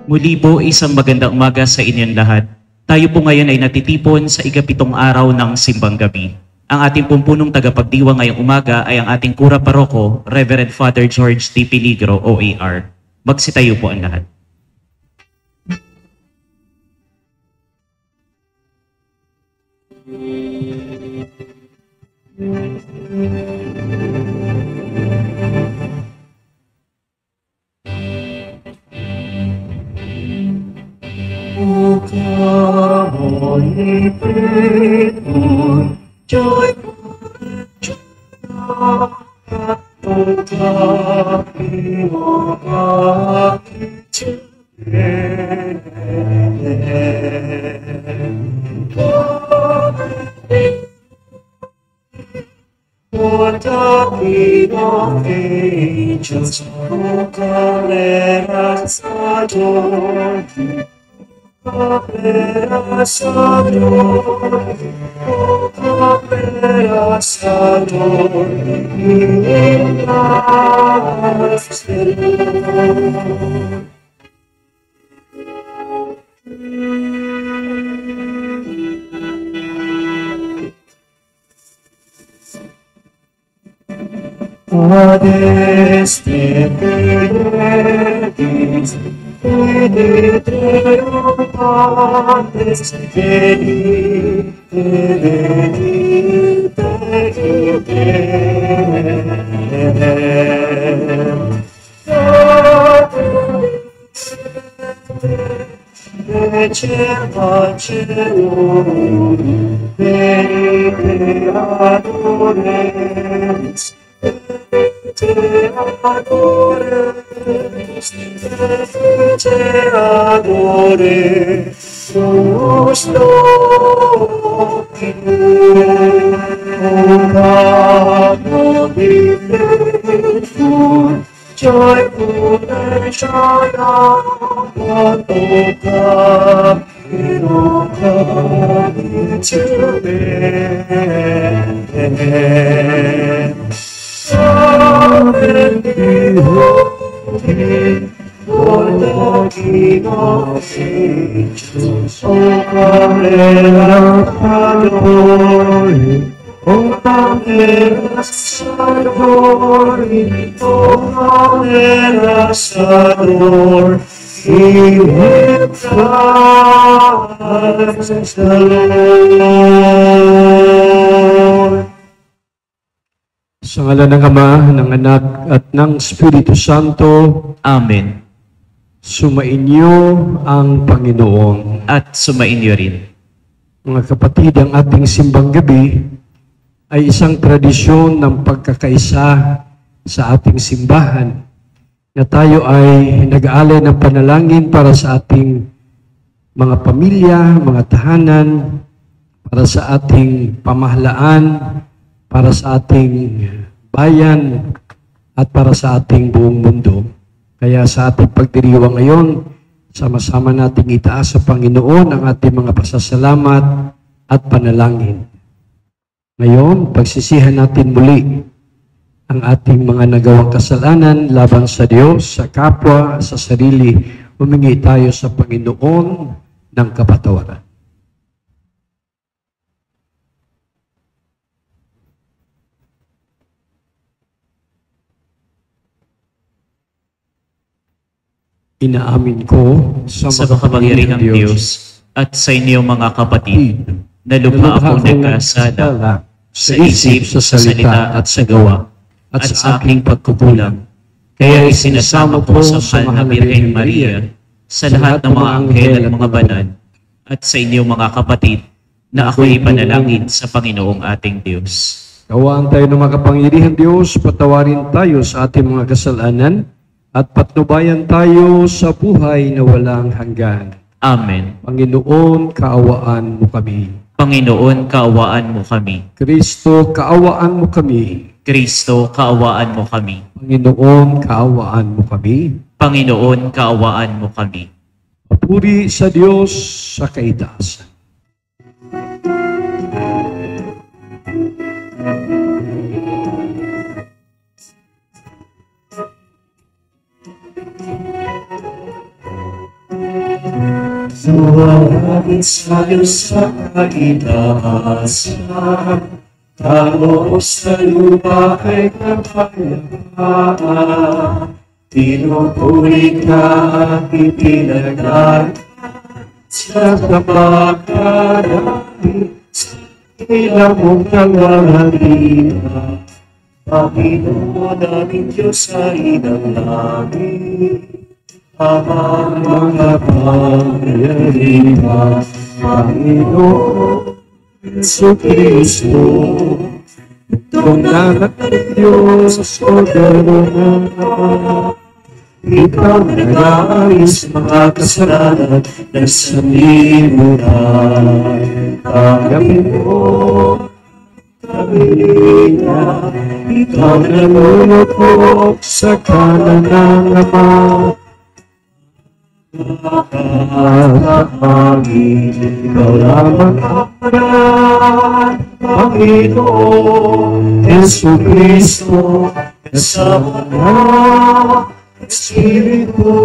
Muli po isang magandang umaga sa inyong lahat. Tayo po ngayon ay natitipon sa ikapitong araw ng Simbang Gabi. Ang ating pumpunong tagapagdiwa ngayong umaga ay ang ating Kura Paroko, Reverend Father George T. Peligro, OAR. Magsitayo po ang lahat. O come on, ye faithful, joyful and joyful, O come, ye O come to Bethlehem. For the King of angels, O come, let us adore Him. Let us adore Him. Oh, come, let us adore Him in God's name. Adeste Deus, Veni Deum Patres, Veni, Veni, Veni Deum. Ecce caelum, Veni Creatorem, Te adores, te adores, joyful and triumphant, O come, O come to Bethlehem. Come and behold Him, for the King of angels. O come, let us adore Him. O come, let us adore Him. O come, let us adore Him in Christ the Lord. Sa ngalan ng Ama, ng Anak, at ng Espiritu Santo, Amen. sumainyo ang Panginoon. At sumainyo rin. Mga kapatid, ang ating simbang gabi ay isang tradisyon ng pagkakaisa sa ating simbahan na tayo ay nag-aalay ng panalangin para sa ating mga pamilya, mga tahanan, para sa ating pamahalaan, para sa ating bayan, at para sa ating buong mundo. Kaya sa ating pagdiriwang ngayon, sama-sama nating itaas sa Panginoon ang ating mga pasasalamat at panalangin. Ngayon, pagsisihan natin muli ang ating mga nagawang kasalanan laban sa Diyos, sa kapwa, sa sarili. Humingi tayo sa Panginoon ng kapatawaran. Inaamin ko Sa makapangyarihang Diyos at sa inyo mga kapatid, na lubha akong nagkasala sa isip, sa salita at sa gawa, at sa aking pagkukulang. Kaya isinasama ko sa mahal na Birhen Maria, sa lahat ng mga anghel at mga banal, at sa inyo mga kapatid, na ako'y ipanalangin sa Panginoong ating Diyos. Kawaan tayo ng makapangyarihang Diyos, patawarin tayo sa ating mga kasalanan, at patnubayan tayo sa buhay na walang hanggan. Amen. Panginoon, kaawaan mo kami. Panginoon, kaawaan mo kami. Kristo, kaawaan mo kami. Kristo, kaawaan mo kami. Panginoon, kaawaan mo kami. Panginoon, kaawaan mo kami. Papuri sa Diyos sa kaitaasan. Suwalangit sa Diyos sa kaitaasan, tao sa lupa ay kapayapaan. Pinupuri ka at ipinagay sa kapagkarami, sa ilang mong kalalagina. Panginoon namin Diyos ay nanalangin, amang mga pangyarihan, Panginoon Jesucristo. Itong anak ng Diyos o darungan, ikaw nag-aayos mga kasalanan ng sanlibutan. Tanggapin mo kamilingan, ikaw nalulupok sa kanan ng Ama. Ikaw lamang ang Panginoon, Panginoon Jesucristo, kasama ng Espiritu,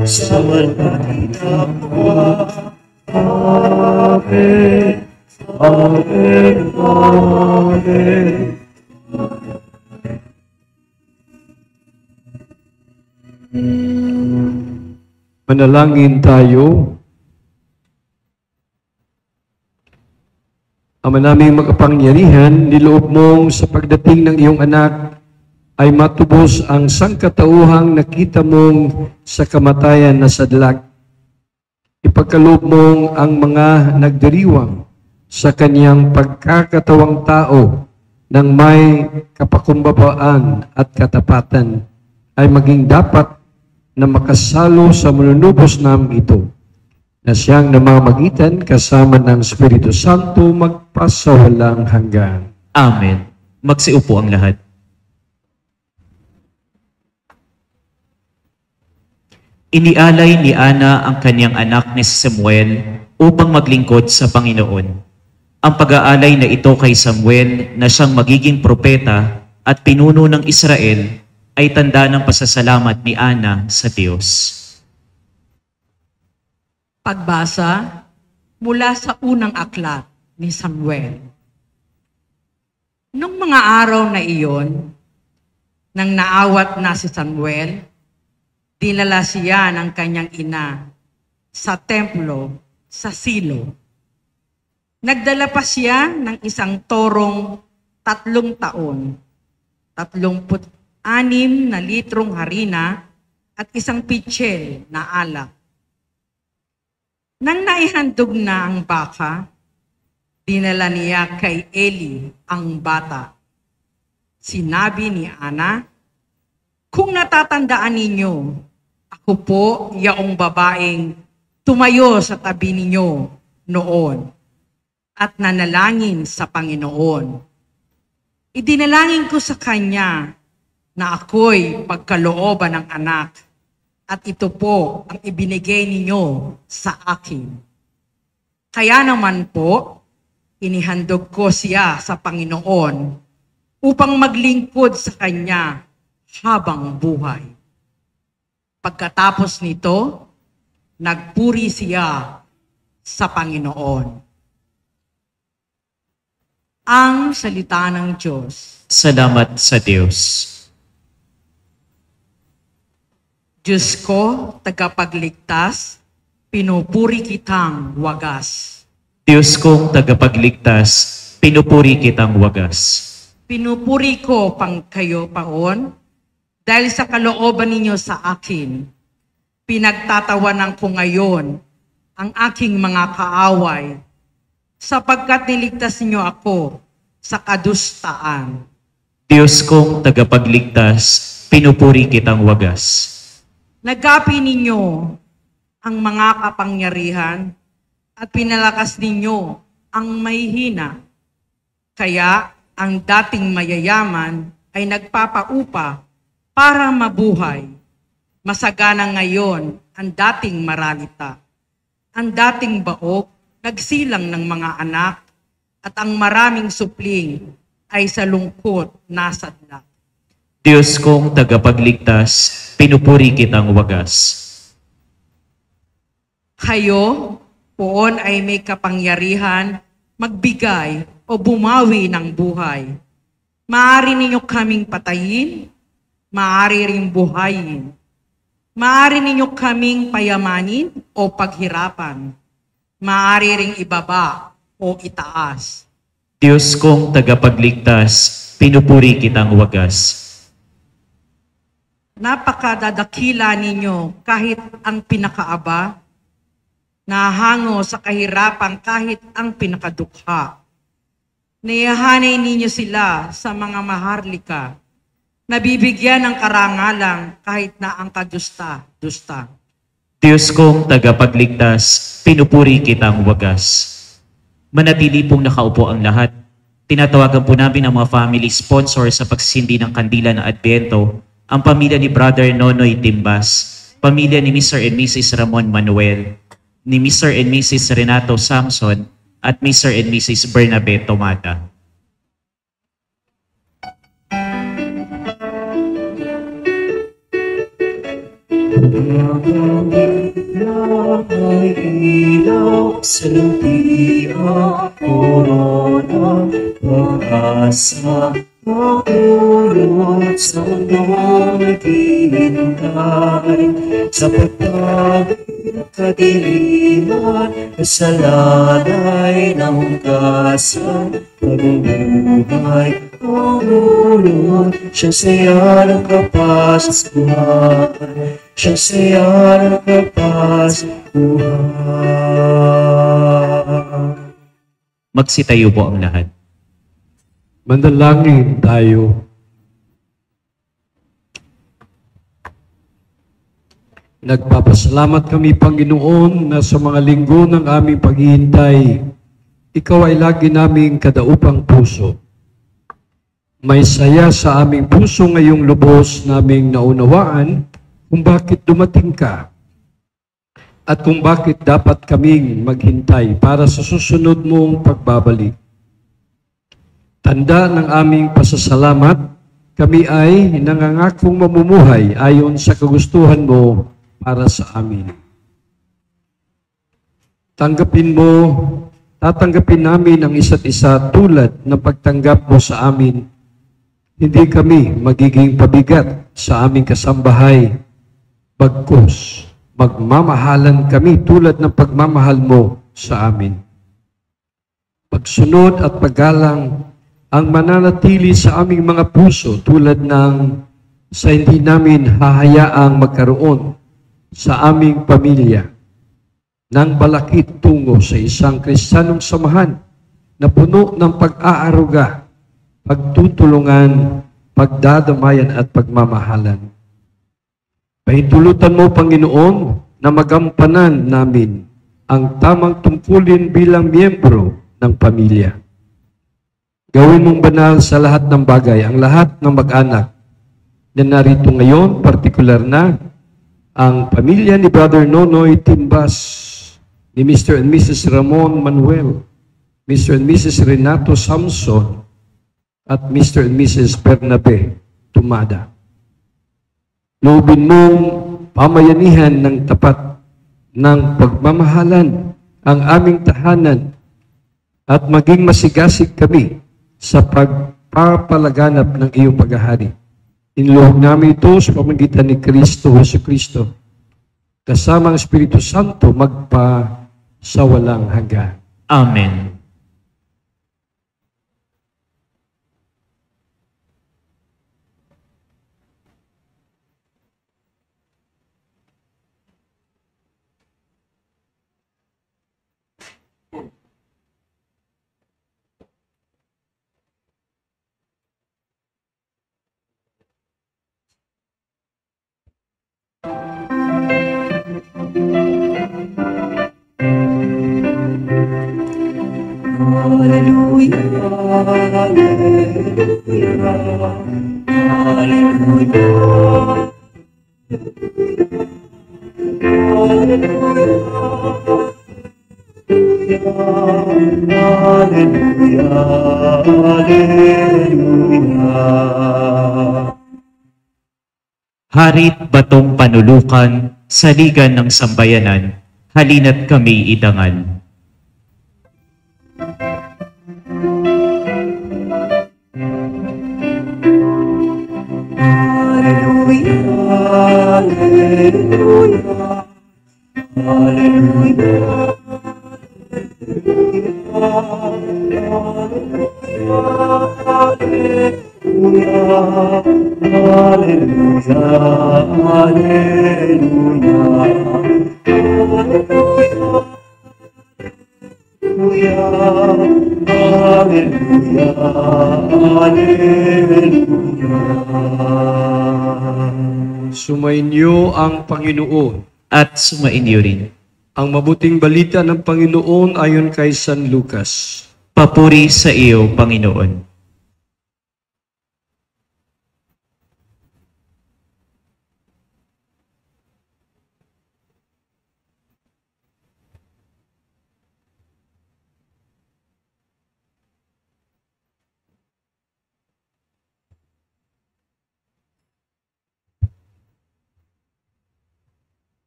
sa malakitang buwan. Amen. Amen. Amen. Manalangin tayo. Ama naming makapangyarihan, niloob mong sa pagdating ng iyong anak ay matubos ang sangkatauhang nakita mong sa kamatayan na sadlak. Ipagkaloob mong ang mga nagdiriwang sa kaniyang pagkakatawang tao ng may kapakumbabaan at katapatan ay maging dapat na makasalo sa manunubos namin ito, na siyang namamagitan kasama ng Espiritu Santo magpasawalang hanggan. Amen. Magsiupo ang lahat. Inialay ni Ana ang kanyang anak ni Samuel upang maglingkod sa Panginoon. Ang pag-aalay na ito kay Samuel na siyang magiging propeta at pinuno ng Israel ay tanda ng pasasalamat ni Ana sa Diyos. Pagbasa mula sa unang aklat ni Samuel. Nung mga araw na iyon, nang naawat na si Samuel, dinala siya ng kanyang ina sa templo sa Silo. Nagdala pa siya ng isang torong 3 taon, 36 na litrong harina at isang pitsil na alak. Nang naihandog na ang baka, dinala niya kay Eli ang bata. Sinabi ni Ana, "Kung natatandaan ninyo, ako po yaong babaeng tumayo sa tabi ninyo noon at nanalangin sa Panginoon. Idinalangin ko sa kanya na ako'y pagkalooban ng anak at ito po ang ibinigay ninyo sa akin. Kaya naman po, inihandog ko siya sa Panginoon upang maglingkod sa kanya habang buhay." Pagkatapos nito, nagpuri siya sa Panginoon. Ang salita ng Diyos. Salamat sa Diyos. Diyos ko, tagapagligtas, pinupuri kitang wagas. Diyos kong tagapagligtas, pinupuri kitang wagas. Pinupuri ko pang kayo paon, dahil sa kalooban ninyo sa akin. Pinagtatawanan ko ngayon ang aking mga kaaway, sapagkat niligtas ninyo ako sa kadustaan. Diyos kong tagapagligtas, pinupuri kitang wagas. Nagapi ninyo ang mga kapangyarihan at pinalakas ninyo ang mahihina. Kaya ang dating mayayaman ay nagpapaupa para mabuhay. Masagana ngayon ang dating maralita. Ang dating baok nagsilang ng mga anak at ang maraming supling ay sa lungkot nasadlak. Diyos kong tagapagligtas, pinupuri kitang wagas. Kayo poon ay may kapangyarihan magbigay o bumawi ng buhay. Maaari ninyo kaming patayin, maaari ring buhayin. Maaari ninyo kaming payamanin o paghirapan. Maaari ring ibaba o itaas. Diyos kong tagapagligtas, pinupuri kitang wagas. Napakadadakila ninyo kahit ang pinakaaba, nahango sa kahirapan kahit ang pinakadukha. Nayahanay ninyo sila sa mga maharlika, nabibigyan ng karangalang kahit na ang kadusta-dusta. Diyos kong tagapagligtas, pinupuri kitang wagas. Manatili pong nakaupo ang lahat. Tinatawagan po namin ang mga family sponsor sa pagsisindi ng kandila ng Adbyento, ang pamilya ni Brother Nonoy Timbas, pamilya ni Mr. and Mrs. Ramon Manuel, ni Mr. and Mrs. Renato Samson, at Mr. and Mrs. Bernabe Tomata. Ay ilaw sa lumpia, puro ng pag-asa, pagulot sa mundong naghihintay, sa pagtawid kadiliman, kasalanay ng hugasan, pagbubuhay, pagulot, siyang saya ng kapaskuhan, siyang saya ng kapaskuhan. Magsitayo po ang lahat. Manalangin tayo. Nagpapasalamat kami, Panginoon, na sa mga linggo ng aming paghihintay, Ikaw ay lagi naming kadaupang puso. May saya sa aming puso ngayong lubos naming naunawaan kung bakit dumating ka at kung bakit dapat kaming maghintay para sa susunod mong pagbabalik. Tanda ng aming pasasalamat, kami ay nangangakong mamumuhay ayon sa kagustuhan mo para sa amin. Tatanggapin namin ang isa't isa tulad ng pagtanggap mo sa amin. Hindi kami magiging pabigat sa aming kasambahay, bagkus magmamahalan kami tulad ng pagmamahal mo sa amin. Pagsunod at paggalang ang mananatili sa aming mga puso tulad ng sa hindi namin hahayaang magkaroon sa aming pamilya ng balakid tungo sa isang Kristiyanong samahan na puno ng pag-aaruga, pagtutulungan, pagdadamayan at pagmamahalan. Pahintulutan mo, Panginoon, na magampanan namin ang tamang tungkulin bilang miyembro ng pamilya. Gawin mong banal sa lahat ng bagay, ang lahat ng mag-anak na narito ngayon, partikular na ang pamilya ni Brother Nonoy Timbas, ni Mr. and Mrs. Ramon Manuel, Mr. and Mrs. Renato Samson, at Mr. and Mrs. Bernabe Tumada. Loobin mong pamayanihan ng tapat ng pagmamahalan ang aming tahanan at maging masigasig kami sa pagpapalaganap ng iyong paghahari. Iniloob namin ito sa pamamagitan ni Kristo Jesucristo, kasama ang Espiritu Santo magpa sa walang hanggan. Amen. Hallelujah, hallelujah, hallelujah, hallelujah. Harit batong panulukan, saligan ng sambayanan, halina't kami idangan. Hallelujah, hallelujah, Sumainyo ang Panginoon. At sumainyo rin. Ang mabuting balita ng Panginoon ayon kay San Lucas. Papuri sa iyo, Panginoon.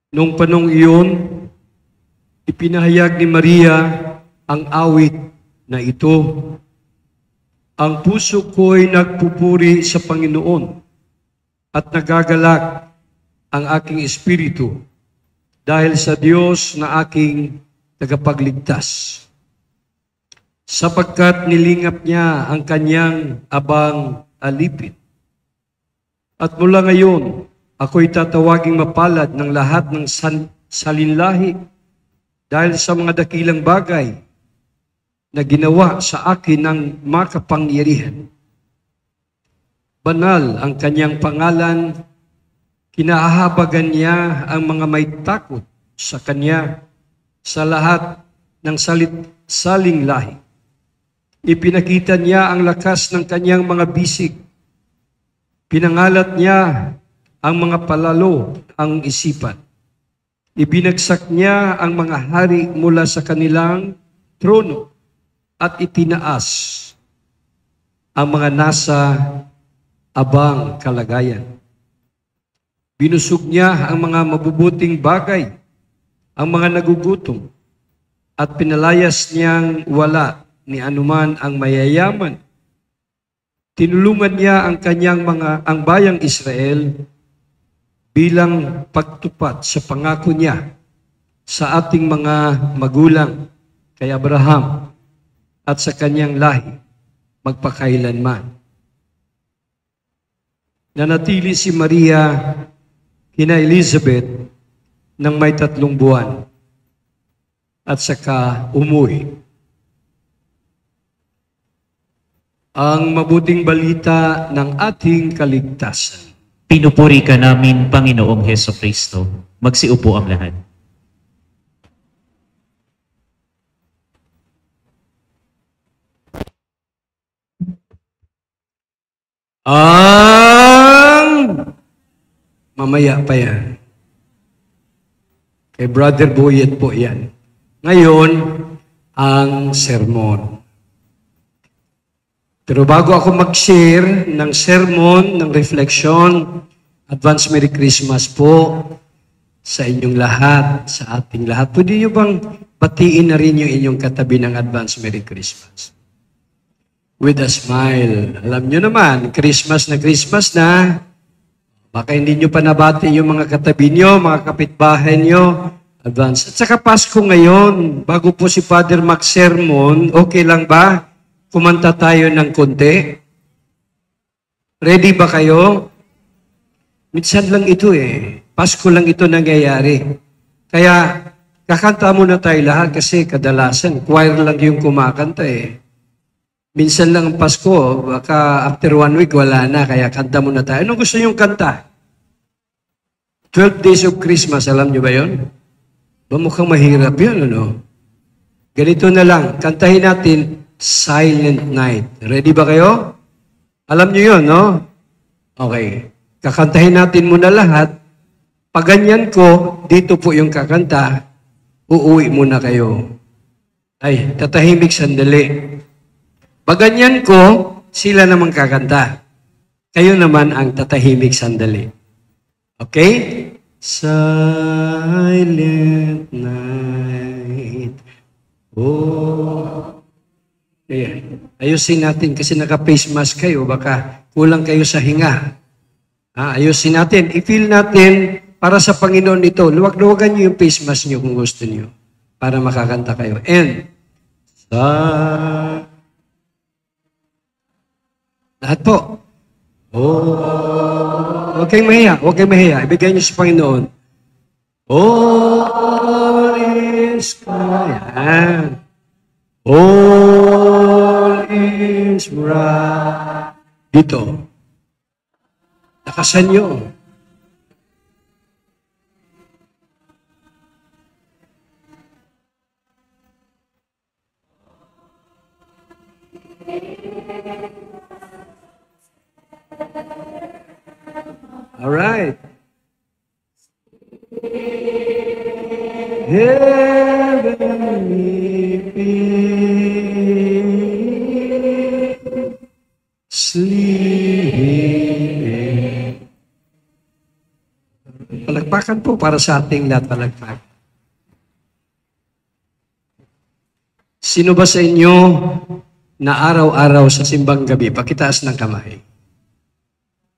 Noong panong iyon, ipinahayag ni Maria ang awit na ito. Ang puso ko'y nagpupuri sa Panginoon at nagagalak ang aking espiritu dahil sa Diyos na aking tagapagligtas. Sapagkat nilingap niya ang kanyang abang alipin. At mula ngayon, ako'y tatawaging mapalad ng lahat ng salinlahi dahil sa mga dakilang bagay na ginawa sa akin ng makapangyarihan. Banal ang kanyang pangalan, kinahahabagan niya ang mga may takot sa kanya sa lahat ng saling lahi. Ipinakita niya ang lakas ng kanyang mga bisig. Pinangalat niya ang mga palalo ang isipan. Ibinagsak niya ang mga hari mula sa kanilang trono at itinaas ang mga nasa abang kalagayan. Binusog niya ang mga mabubuting bagay, ang mga nagugutom, at pinalayas niyang wala ni anuman ang mayayaman. Tinulungan niya ang ang bayang Israel bilang pagtupat sa pangako niya sa ating mga magulang kay Abraham at sa kanyang lahi magpakailanman. Nanatili si Maria kina Elizabeth ng may 3 buwan at saka umuwi. Ang mabuting balita ng ating kaligtasan. Pinupuri ka namin, Panginoong Heso Kristo. Magsiupo ang lahat. Mamaya pa yan. Kay Brother Boyet po yan. Ngayon, ang sermon. Pero bago ako mag-share ng sermon, ng reflection, advance Merry Christmas po sa inyong lahat, sa ating lahat. Pwede niyo bang batiin na rin yung inyong katabi ng advance Merry Christmas? With a smile. Alam niyo naman, Christmas na. Baka hindi niyo pa nabati yung mga katabi niyo, mga kapitbahay niyo. Advance. At saka Pasko ngayon, bago po si Father mag-sermon, okay lang ba? Kumanta tayo ng konti. Ready ba kayo? Minsan lang ito Pasko lang ito nangyayari. Kaya kakanta muna tayo lahat kasi kadalasan choir lang yung kumakanta Minsan lang ang Pasko, baka after 1 week wala na, kaya kanta muna tayo. Anong gusto niyong kanta? 12 Days of Christmas, alam niyo ba yun? Mukhang mahirap yun, ano? Ganito na lang, kantahin natin Silent Night. Ready ba kayo? Alam niyo yun, no? Okay. Kakantahin natin muna lahat. Pag ganyan ko, dito po yung kakanta, uuwi muna kayo. Ay, tatahimik sandali. Pag ganyan ko, sila naman kakanta. Kayo naman ang tatahimik sandali. Okay? Silent Night. Ayusin natin kasi naka-face mask kayo, baka kulang kayo sa hinga. Ayusin natin. I-feel natin para sa Panginoon ito. Luwag-luwagan niyo yung face mask niyo kung gusto niyo para makakanta kayo. And, lahat po. Huwag kayong mahiya. Huwag kayong mahiya. Ibigay niyo sa Panginoon. All is kaya. All is right. Dito. Lakasan niyo. All right. Heavenly peace, sleep. Palagpakan po para sa ating lahat, palagpak. Sino ba sa inyo na araw-araw sa simbang gabi, pakitaas ng kamay?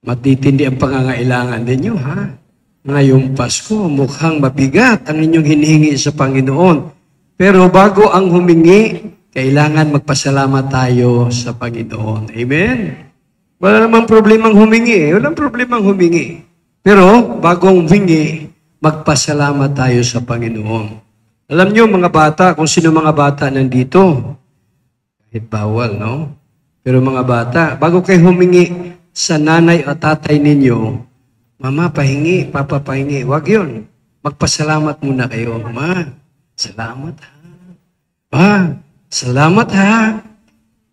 Matitindi ang pangangailangan ninyo, ha? Ngayong Pasko, mukhang mabigat ang inyong hinihingi sa Panginoon. Pero bago ang humingi, kailangan magpasalamat tayo sa Panginoon. Amen? Wala namang problemang humingi. Walang problemang humingi. Pero bago humingi, magpasalamat tayo sa Panginoon. Alam nyo mga bata, kung sino mga bata nandito, kahit bawal, no? Pero mga bata, bago kayo humingi sa nanay o tatay ninyo, mama, pahingi, papa, pahingi. Huwag yun. Magpasalamat muna kayo. Ma, salamat ha. Ma, salamat ha.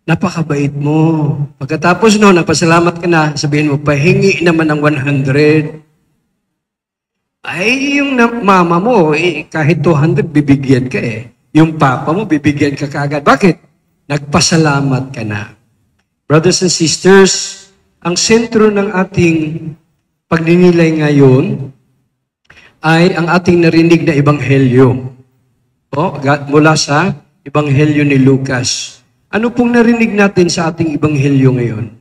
Napakabait mo. Pagkatapos no, napasalamat ka na, sabihin mo, pahingi naman ng 100. Ay, yung mama mo, kahit 200, bibigyan ka eh. Yung papa mo, bibigyan ka kaagad. Bakit? Nagpasalamat ka na. Brothers and sisters, ang sentro ng ating pagninilay ngayon ay ang ating narinig na ebanghelyo. Mula sa ebanghelyo ni Lucas. Ano pong narinig natin sa ating ebanghelyo ngayon?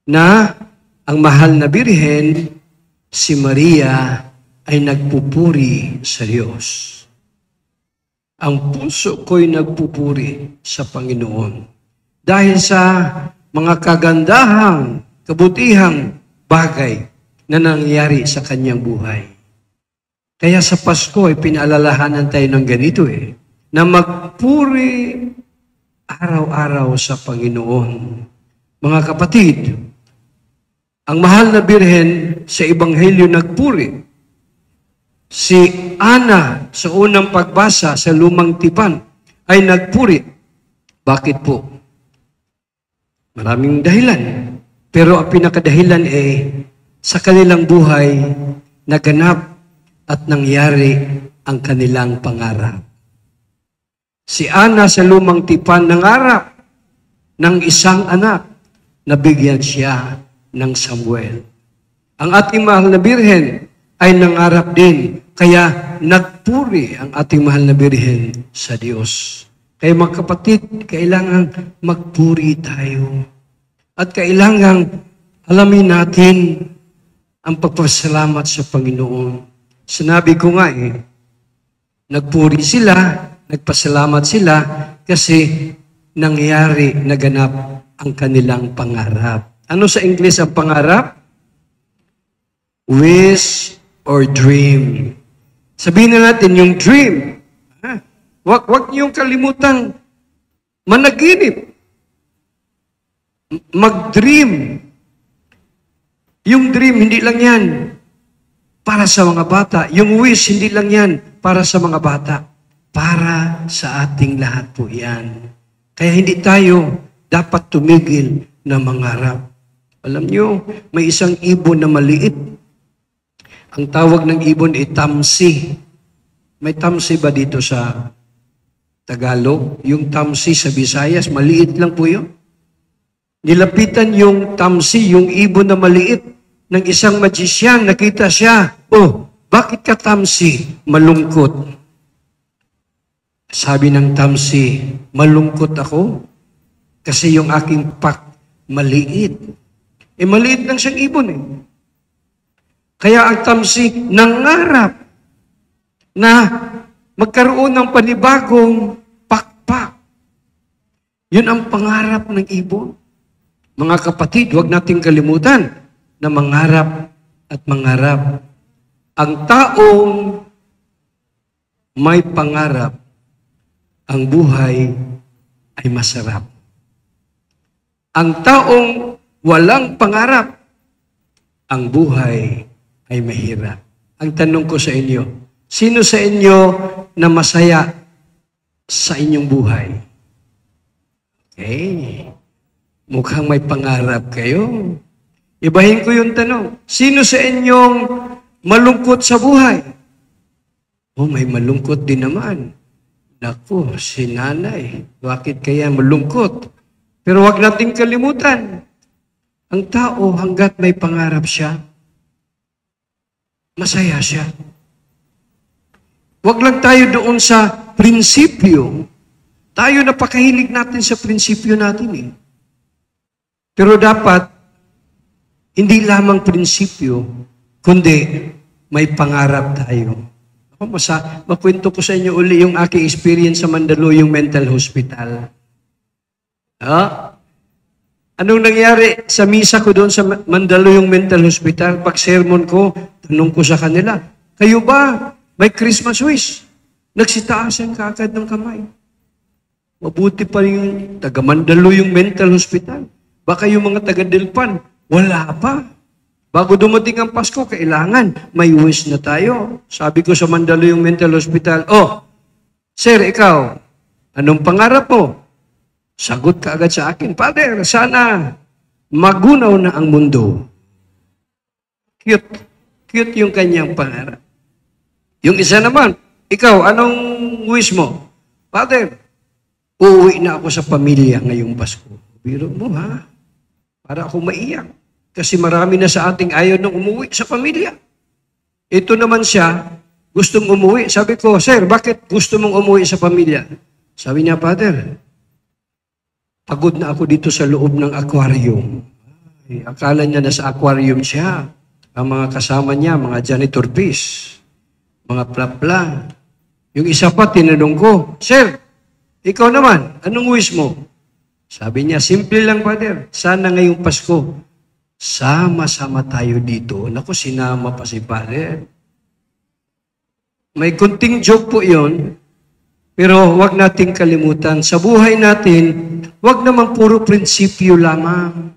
Na ang mahal na birhen, si Maria, ay nagpupuri sa Diyos. Ang puso ko'y nagpupuri sa Panginoon. Dahil sa mga kagandahang, kabutihang bagay na nangyari sa kanyang buhay. Kaya sa Pasko ay pinaalalahanan tayo ng ganito na magpuri araw-araw sa Panginoon. Mga kapatid, ang mahal na birhen sa ebanghelyo nagpuri. Si Ana sa unang pagbasa sa Lumang Tipan ay nagpuri. Bakit po? Maraming dahilan. Pero ang pinakadahilan sa kanilang buhay naganap at nangyari ang kanilang pangarap. Si Ana sa Lumang Tipan nangarap ng isang anak na bigyan siya ng Samuel. Ang ating mahal na birhen ay nangarap din, kaya nagpuri ang ating mahal na birhen sa Diyos. Kaya mga kapatid, kailangan magpuri tayo. At kailangan alamin natin ang pagpasalamat sa Panginoon. Sinabi ko nga nagpuri sila, nagpasalamat sila kasi nangyari, naganap ang kanilang pangarap. Ano sa English ang pangarap? Wish or dream. Sabihin na natin yung dream. Huwag niyong kalimutang managinip. Mag-dream. Yung dream, hindi lang yan para sa mga bata. Yung wish, hindi lang yan para sa mga bata. Para sa ating lahat po yan. Kaya hindi tayo dapat tumigil na mangarap. Alam nyo, may isang ibon na maliit. Ang tawag ng ibon ay tamsi. May tamsi ba dito sa Tagalog? Yung tamsi sa Visayas, maliit lang po yun. Nilapitan yung tamsi, yung ibon na maliit, ng isang magician. Nakita siya, bakit ka tamsi? Malungkot. Sabi ng tamsi, malungkot ako Kasi yung aking pak maliit. Maliit lang siyang ibon eh. Kaya ang tamsi nangarap na magkaroon ng panibagong pakpak. Yun ang pangarap ng ibon. Mga kapatid, huwag nating kalimutan na mangarap at mangarap. Ang taong may pangarap, ang buhay ay masarap. Ang taong walang pangarap, ang buhay ay mahirap. Ang tanong ko sa inyo, sino sa inyo na masaya sa inyong buhay? Okay. Mukhang may pangarap kayo. Ibahin ko yung tanong. Sino sa inyong malungkot sa buhay? Oh, may malungkot din naman. Naku, si nanay. Bakit kaya malungkot? Pero wag nating kalimutan. Ang tao hanggat may pangarap siya, masaya siya. Wag lang tayo doon sa prinsipyo. Tayo napakahilig natin sa prinsipyo natin eh. Pero dapat, hindi lamang prinsipyo, kundi may pangarap tayo. Ako, makwento ko sa inyo uli yung aking experience sa Mandaluyong Mental Hospital. Anong nangyari sa misa ko doon sa Mandaluyong Mental Hospital? Pag sermon ko, tanong ko sa kanila, kayo ba may Christmas wish? Nagsitaasan ka agad ng kamay. Mabuti pa yung taga Mandaluyong Mental Hospital. Baka yung mga taga Delpan, wala pa. Bago dumating ang Pasko, kailangan may wish na tayo. Sabi ko sa Mandaluyong Mental Hospital, sir, ikaw, anong pangarap mo? Sagot ka agad sa akin, Father, sana magunaw na ang mundo. Cute. Cute yung kanyang pangarap. Yung isa naman, ikaw, anong wish mo? Father, uuwi na ako sa pamilya ngayong Pasko. Biro mo ha? Para ako maiyak. Kasi marami na sa ating ayaw nang umuwi sa pamilya. Ito naman siya, gustong umuwi. Sabi ko, sir, bakit gusto mong umuwi sa pamilya? Sabi niya, Father, pagod na ako dito sa loob ng aquarium. Ay, akala niya na sa aquarium siya. Ang mga kasama niya, mga janitor fish, mga plapla. Yung isa pa, tinanong ko, sir, ikaw naman, anong wish mo? Sabi niya, simple lang, Father. Sana ngayong Pasko, sama-sama tayo dito. Naku, sinama pa si Father. May kunting joke po yon, pero wag nating kalimutan. Sa buhay natin, wag naman puro prinsipyo lamang.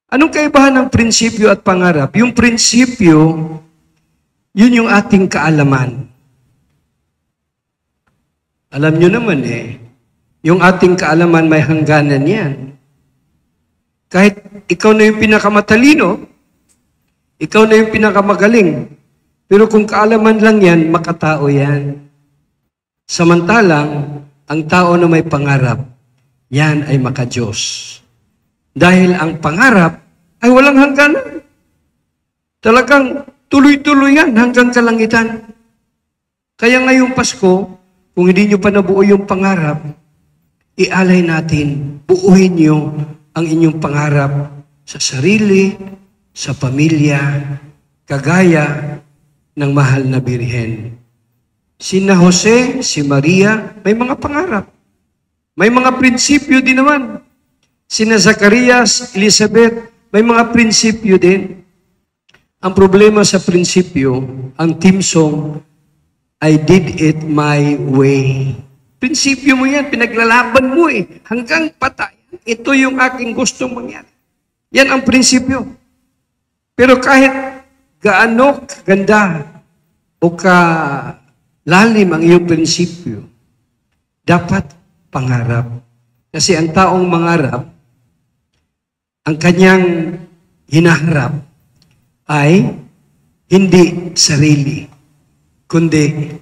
Anong kaibahan ng prinsipyo at pangarap? Yung prinsipyo, yun yung ating kaalaman. Alam nyo naman yung ating kaalaman may hangganan yan. Kahit ikaw na yung pinakamatalino, ikaw na yung pinakamagaling, pero kung kaalaman lang yan, makatao yan. Samantalang, ang tao na may pangarap, yan ay makadiyos. Dahil ang pangarap ay walang hangganan. Talagang tuloy-tuloy yan hanggang kalangitan. Kaya ngayong Pasko, kung hindi nyo pa nabuo yung pangarap, ialay natin, buuhin nyo ang inyong pangarap sa sarili, sa pamilya, kagaya ng mahal na Birhen. Sina Jose, si Maria, may mga pangarap. May mga prinsipyo din naman. Sina Zacarias, Elizabeth, may mga prinsipyo din. Ang problema sa prinsipyo, ang theme song, I did it my way. Prinsipyo mo yan, pinaglalaban mo hanggang patay. Ito yung aking gustong mangyari. Yan ang prinsipyo. Pero kahit gaano kaganda o kalalim ang iyong prinsipyo, dapat pangarap. Kasi ang taong mangarap, ang kanyang hinaharap ay hindi sarili, kundi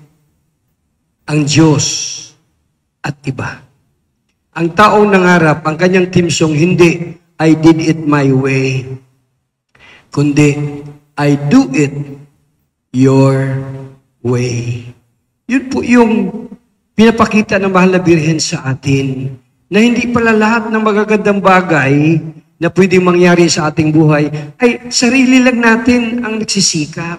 ang Diyos at iba. Ang taong nangarap, ang kanyang theme song, hindi I did it my way, kundi I do it your way. Yun po yung pinapakita ng mahal na Birhen sa atin na hindi pala lahat ng magagandang bagay na pwedeng mangyari sa ating buhay ay sarili lang natin ang nagsisikap.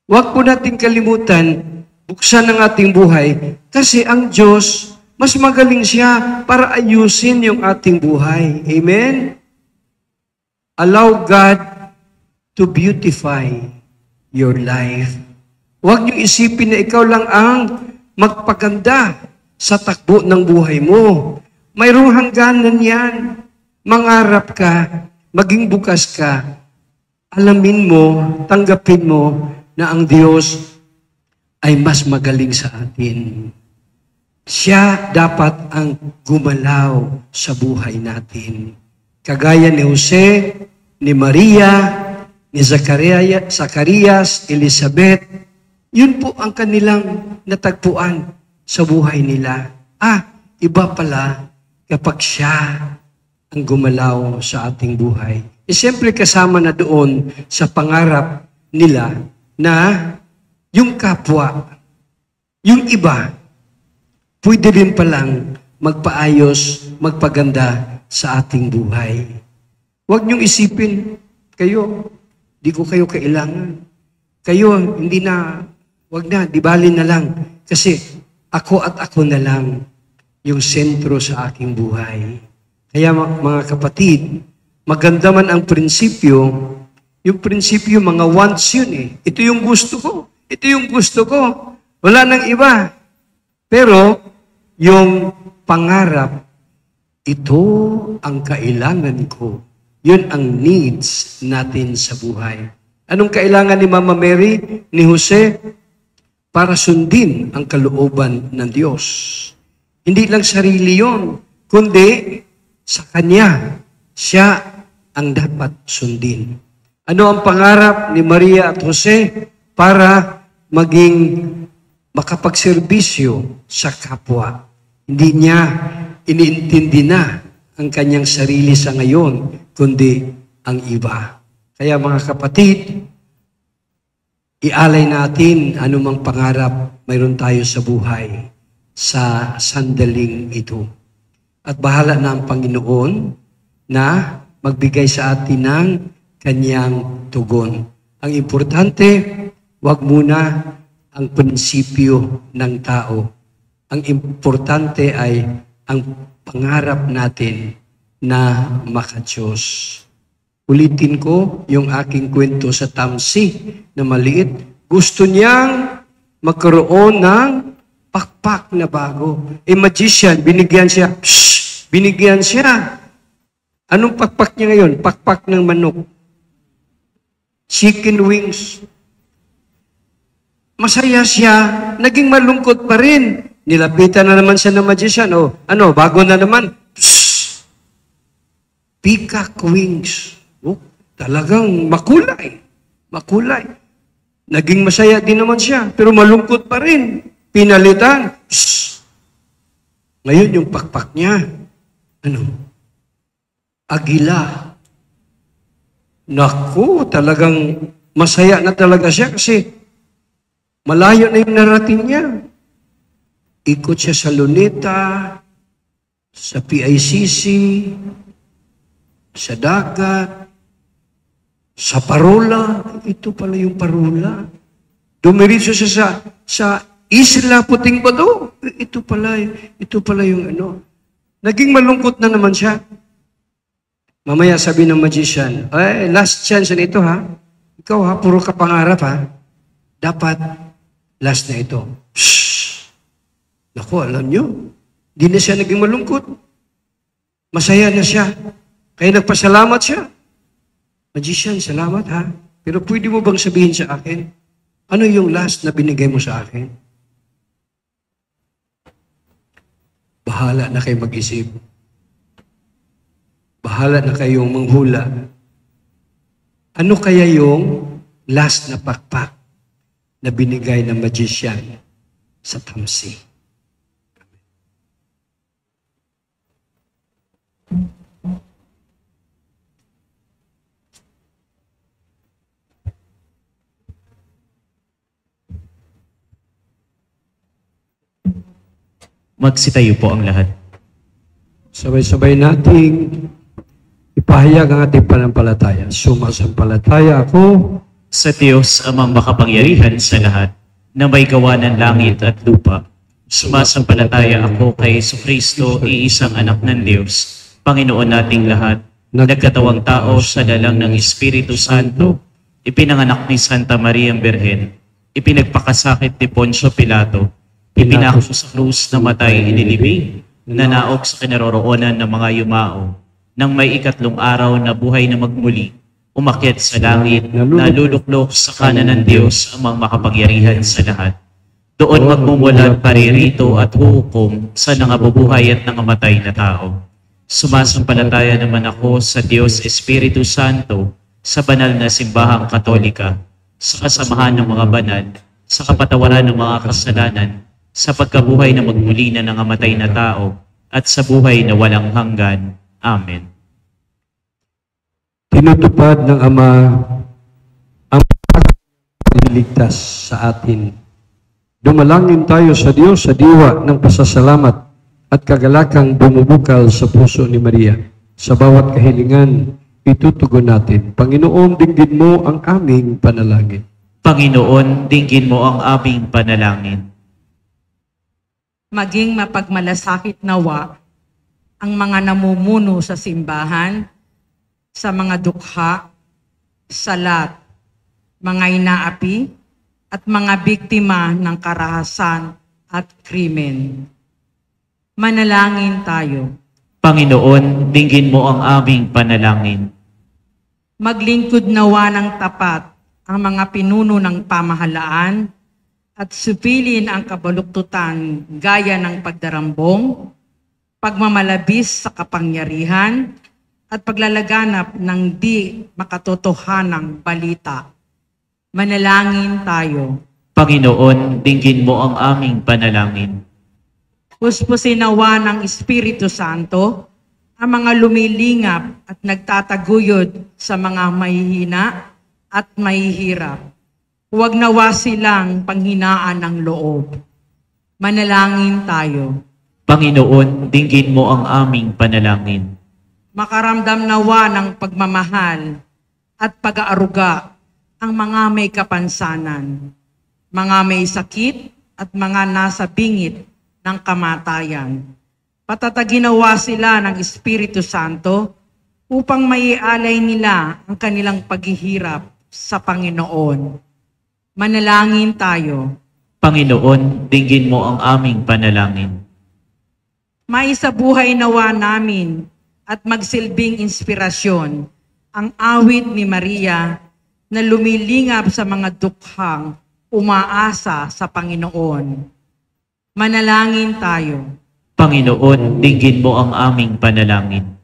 Huwag po natin kalimutan, buksan ang ating buhay kasi ang Diyos, mas magaling siya para ayusin yung ating buhay. Amen? Allow God to beautify your life. Huwag niyo isipin na ikaw lang ang magpaganda sa takbo ng buhay mo. Mayroong hangganan yan. Mangarap ka, maging bukas ka, alamin mo, tanggapin mo na ang Diyos ay mas magaling sa atin. Siya dapat ang gumalaw sa buhay natin. Kagaya ni Jose, ni Maria, ni Zacarias, Elizabeth, yun po ang kanilang natagpuan sa buhay nila. Iba pala kapag siya ang gumalaw sa ating buhay. Siyempre kasama na doon sa pangarap nila na yung kapwa, yung iba, pwede rin palang magpaayos, magpaganda sa ating buhay. Huwag niyong isipin, kayo, di ko kayo kailangan. Kayo, hindi na, huwag na, di bali na lang. Kasi ako at ako na lang yung sentro sa aking buhay. Kaya mga kapatid, maganda man ang prinsipyo, yung prinsipyo mga wants yun eh. Ito yung gusto ko. Ito yung gusto ko. Wala nang iba. Pero, yung pangarap, ito ang kailangan ko. Yun ang needs natin sa buhay. Anong kailangan ni Mama Mary, ni Jose? Para sundin ang kalooban ng Diyos. Hindi lang sarili yun, kundi sa Kanya, siya ang dapat sundin. Ano ang pangarap ni Maria at Jose? Para maging makapagserbisyo sa kapwa. Hindi niya iniintindi na ang kanyang sarili sa ngayon, kundi ang iba. Kaya mga kapatid, ialay natin anumang pangarap mayroon tayo sa buhay sa sandaling ito. At bahala na ang Panginoon na magbigay sa atin ng kanyang tugon. Ang importante, wag muna ang prinsipyo ng tao. Ang importante ay ang pangarap natin na maka-Diyos. Ulitin ko yung aking kwento sa Tamsi na maliit. Gusto niyang magkaroon ng pakpak na bago. Magician, binigyan siya. Binigyan siya. Anong pakpak niya ngayon? Pakpak ng manok. Chicken wings. Masaya siya. Naging malungkot pa rin. Nilapitan na naman siya ng magician. Bago na naman. Peacock wings. Talagang makulay. Makulay. Naging masaya din naman siya. Pero malungkot pa rin. Pinalitan. Ngayon yung pakpak niya. Agila. Naku, talagang masaya na talaga siya kasi malayo na yung narating niya. Ikot siya sa Luneta, sa PICC, sa dagat, sa Parola. Ito pala yung Parola. Dumiritso siya sa Isla Puting Bato. Ito pala yung Naging malungkot na naman siya. Mamaya sabi ng magician, last chance na ito ha. Ikaw ha, puro ka pangarap ha. Dapat last na ito. Naku, alam nyo, di na siya naging malungkot. Masaya na siya. Kaya nagpasalamat siya. Magician, salamat ha. Pero pwede mo bang sabihin sa akin, ano yung last na binigay mo sa akin? Bahala na kayo mag-isip. Bahala na kayong manghula. Ano kaya yung last na pakpak na binigay ng magician sa Tamsi? Magsitayo po ang lahat. Sabay-sabay nating ipahayag ang ating panampalataya. Sumasampalataya ako Sa Diyos amang makapangyarihan sa lahat, na may gawa ng langit at lupa. Sumasampalataya ako kay Jesucristo, iisang anak ng Diyos, Panginoon nating lahat, nagkatawang tao sa dalang ng Espiritu Santo, ipinanganak ni Santa Maria Birhen, ipinagpakasakit ni Poncio Pilato, ipinako sa krus na matay inilibing, nanaog sa kinaroroonan ng mga yumao, nang may ikatlong araw na buhay na magmuli, umakyat sa langit, naluluklok sa kanan ng Diyos amang makapangyarihan sa lahat. Doon magmumulat paririto at huhukom sa nangabubuhay at nangamatay na tao. Sumasampalataya naman ako sa Diyos Espiritu Santo, sa banal na simbahang katolika, sa kasamahan ng mga banal, sa kapatawaran ng mga kasalanan, sa pagkabuhay na magmuli na nangamatay na tao, at sa buhay na walang hanggan. Amen. tinutupad ng Ama ang pagliligtas sa atin. Dumalangin tayo sa Diyos sa diwa ng pasasalamat at kagalakang bumubukal sa puso ni Maria. Sa bawat kahilingan, itutugon natin. Panginoon, dinggin mo ang aming panalangin. Panginoon, dinggin mo ang aming panalangin. Maging mapagmalasakit nawa ang mga namumuno sa simbahan, sa mga dukha, salat, mga inaapi, at mga biktima ng karahasan at krimen. Manalangin tayo. Panginoon, dinggin mo ang aming panalangin. Maglingkod nawa ng tapat ang mga pinuno ng pamahalaan at supilin ang kabaluktutan gaya ng pagdarambong, pagmamalabis sa kapangyarihan, at paglalaganap ng di makatotohanang balita. Manalangin tayo. Panginoon, dinggin mo ang aming panalangin. Puspusin nawa ng Espiritu Santo ang mga lumilingap at nagtataguyod sa mga mahihina at mahihirap. Huwag nawa silang panghinaan ng loob. Manalangin tayo. Panginoon, dinggin mo ang aming panalangin. Makaramdam nawa ng pagmamahal at pag-aaruga ang mga may kapansanan, mga may sakit at mga nasa bingit ng kamatayan. Patataginawa sila ng Espiritu Santo upang maialay nila ang kanilang paghihirap sa Panginoon. Manalangin tayo. Panginoon, dinggin mo ang aming panalangin. Maisabuhay nawa namin at magsilbing inspirasyon ang awit ni Maria na lumilingap sa mga dukhang umaasa sa Panginoon. Manalangin tayo. Panginoon, dinggin mo ang aming panalangin.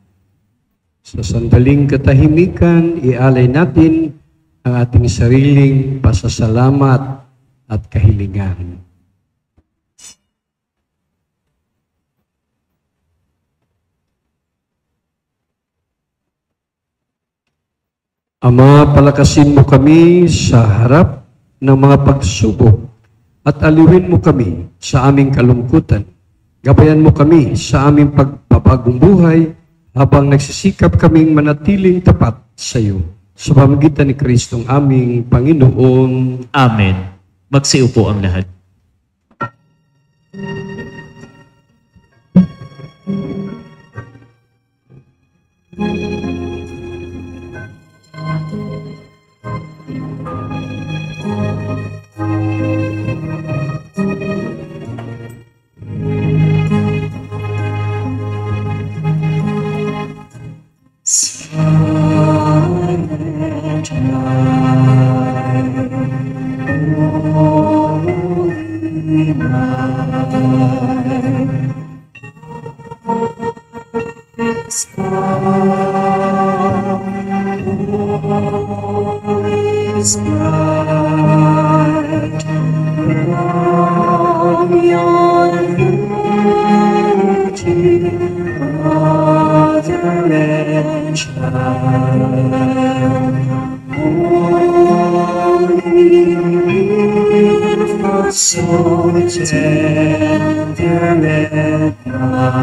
Sa sandaling katahimikan, ialay natin ang ating sariling pasasalamat at kahilingan. Ama, palakasin mo kami sa harap ng mga pagsubok at aliwin mo kami sa aming kalungkutan. Gabayan mo kami sa aming pagpapagong buhay habang nagsisikap kaming manatiling tapat sa iyo. Sa pamamagitan ni Kristong aming Panginoon. Amen. Magsiupo ang lahat. so tender and kind.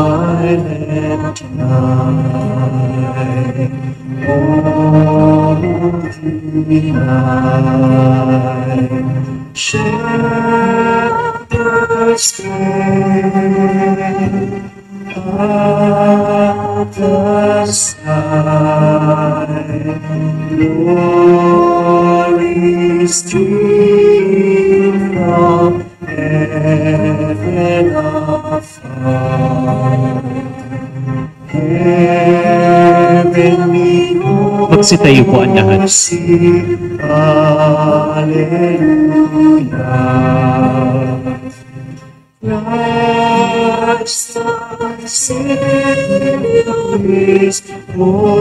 Silent night, holy night, shepherds pray at the side, glory stream from heaven afar. Heavenly Magsitayo po ang lahat. Hallelujah. Christ our Savior is born.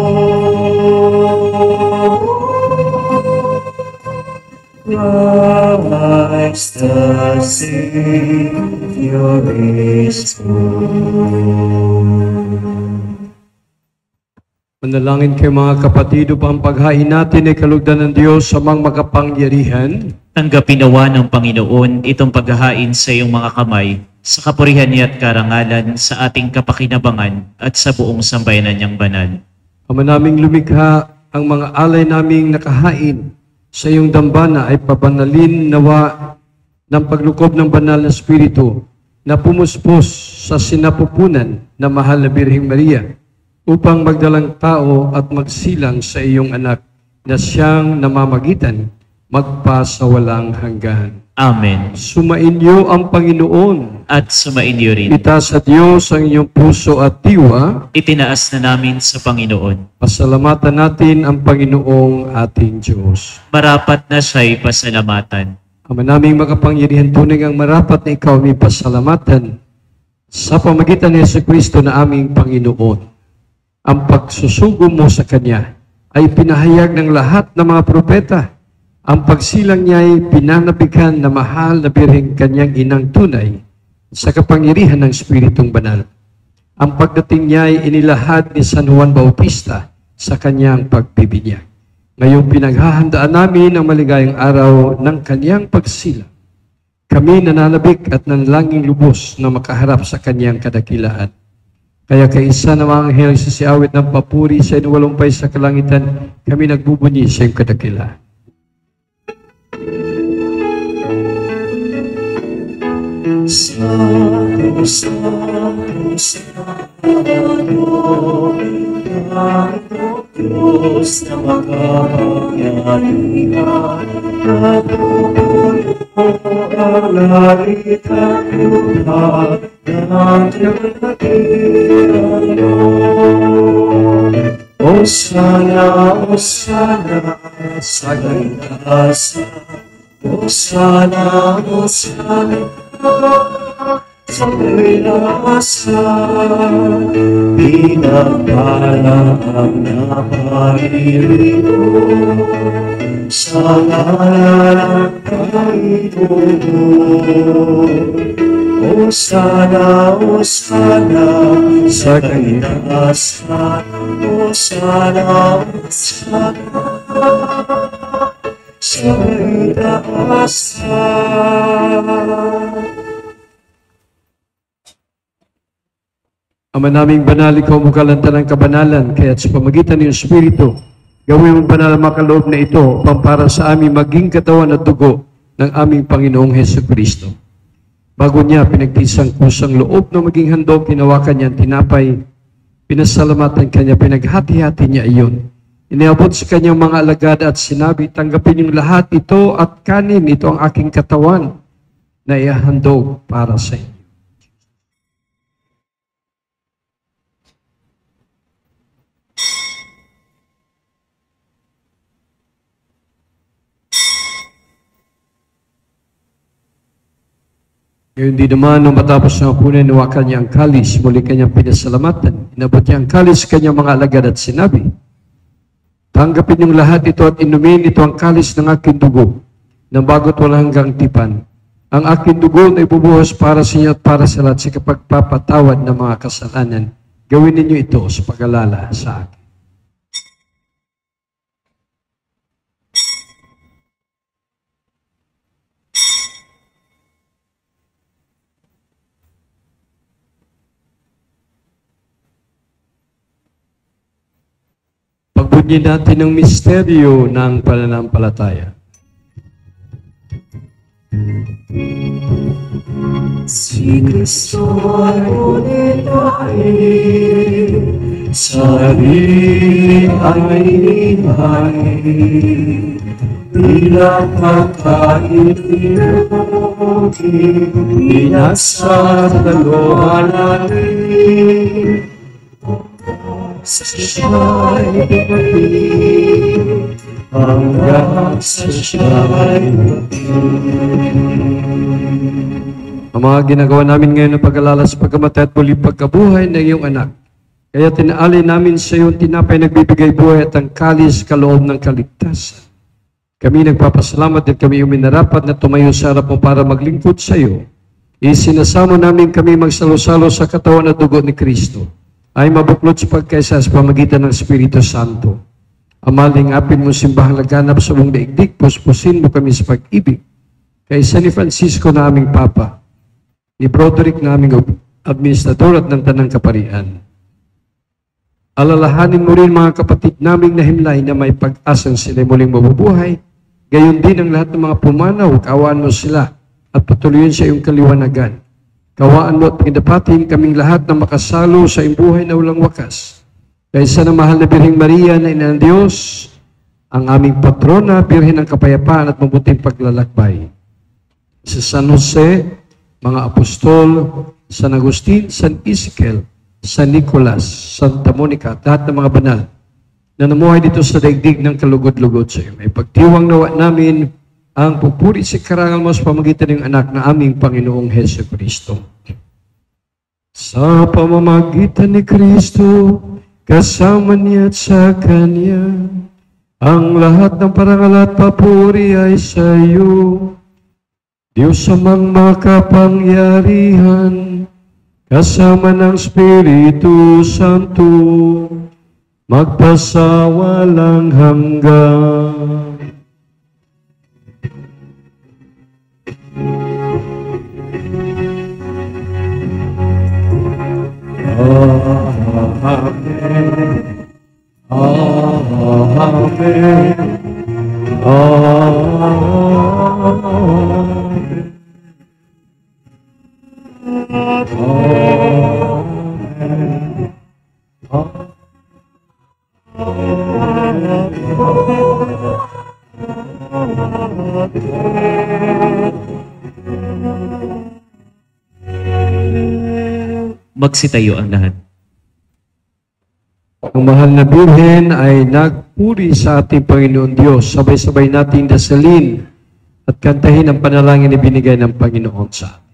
Christ the Savior is born. Manalangin kayo mga kapatid upang paghain natin ay kalugdan ng Diyos sa mga makapangyarihan. Tanggapin nawa ng Panginoon itong paghahain sa iyong mga kamay, sa kapurihan niya at karangalan, sa ating kapakinabangan at sa buong sambayanan niyang banal. Ama naming lumikha, ang mga alay naming nakahain sa iyong dambana ay pabanalin nawa ng paglukob ng banal na Espiritu na pumuspos sa sinapupunan na mahal na Birheng Maria upang magdalang tao at magsilang sa iyong anak na siyang namamagitan magpasawalang hanggan. Amen. Sumainyo ang Panginoon. At sumainyo rin. Itaas sa Diyos ang inyong puso at diwa. Itinaas na namin sa Panginoon. Pasalamatan natin ang Panginoong ating Diyos. Marapat na siya'y pasalamatan. Ama naming makapangyarihan, tunay ang marapat na ikaw may pasalamatan sa pamagitan ni Jesucristo na aming Panginoon. Ang pagsusugo mo sa Kanya ay pinahayag ng lahat ng mga propeta. Ang pagsilang niya ay pinanabikan na mahal na Birheng Kanyang inang tunay sa kapangyarihan ng Espiritong Banal. Ang pagdating niya ay inilahad ni San Juan Bautista sa kanyang pagbibinyag. Ngayong pinaghahandaan namin ang maligayang araw ng kanyang pagsilang. Kami nananabik at nanalangin lubos na makaharap sa kanyang kadakilaan. Kaya kaisa ng mga anghel sa siawit ng papuri sa inuwalumpay sa kalangitan, kami nagbubunyi sa iyong kadakilaan. Santo, Santo, Santo, Santo, Diyos na makapangyarihan, patuloy ang langit at lupa ng iyong nagiyan. Osana, Osana, sa gandasan. Osana, Osana, sa kailasan, pinagpala ang naparirito sa ngalan ng Panginoon. Osana, Osana, sa kailasan, Osana, Osana, sa kailasan. Ama naming banal, ikaw mukalanta ng kabanalan, kaya't sa pamagitan ng Espiritu, gawin mong banal ang makaloob na ito upang para sa aming maging katawan at dugo ng aming Panginoong Hesukristo. Bago niya pinagtisang kusang loob na maging handog, hinawakan niya ang tinapay, pinasalamatan kanya, pinaghati-hati niya iyon. Iniabot sa kanyang mga alagad at sinabi, tanggapin yung lahat ito at kanin, ito ang aking katawan na ihahandog para sa inyo. Ngayon di naman, nung matapos na punin, nawakan niya ang kalis, muli kanyang pinasalamatan. Inabot niya ang kalis kanyang mga alagad at sinabi, tanggapin niyong lahat ito at inumin ito ang kalis ng aking dugo, na bago't walang hanggang tipan. Ang aking dugo na ibubuhos para sa inyo at para sa lahat sa kapagpapatawad ng mga kasalanan. Gawin ninyo ito sa pag-alala sa akin. Pagbunyin natin ang misteryo ng pananampalataya. Si Kristo ay ulitin, sa rin ay ihain, bilang pagkain inutin, inasa dalawa natin. Sa siya'y ipatid, hanggang sa siya'y Ang mga ginagawa namin ngayon ng pag-alala sa pagkamatay at muli pagkabuhay ng iyong anak. Kaya tinaalay namin sa iyong tinapay nagbibigay buhay at ang kalis kaloob ng kaligtasan. Kami nagpapasalamat at kami uminarapat na tumayo sa harap mo para maglingkod sa iyo. Isinasamo namin kami magsalo-salo sa katawan at dugo ni Kristo ay mabuklod sa pagkaisa sa pamagitan ng Espiritu Santo. Amaling apin mo simbahang laganap sa buong daigdig, puspusin mo kami sa pag-ibig. Kaysa ni Francisco na aming Papa, ni Broderick na aming administrador at ng Tanang Kaparian. Alalahanin mo rin mga kapatid naming nahimlay na may pag-asang sila muling mabubuhay, gayon din ang lahat ng mga pumanaw, kawaan mo sila at patuloyin sa iyong kaliwanagan. Kawaan mo at pagdapatin kaming lahat na makasalo sa iyong buhay na walang wakas. Kaysa ng mahal na Birheng Maria na Ina ng Diyos, ang aming patrona, Birhen ng Kapayapaan at mabuting paglalakbay. Sa San Jose, mga apostol, San Agustin, San Isidro, San Nicolas, Santa Monica, at lahat ng mga banal na namuhay dito sa daigdig ng kalugod-lugod sa iyo. May pagtiwang nawa namin ang pupuri sa karangal mo sa pamagitan ng anak na aming Panginoong Hesus Kristo. Sa pamamagitan ni Kristo, kasama niya at sa Kanya, ang lahat ng parangal at papuri ay sa iyo. Diyos amang makapangyarihan, kasama ng Espiritu Santo, magpasawalang hanggan. Amen. Magsitayo ang lahat. Ang mahal na Birhen ay nagpuri sa ating Panginoon Diyos. Sabay-sabay nating dasalin at kantahin ang panalangin na binigay ng Panginoon sa atin.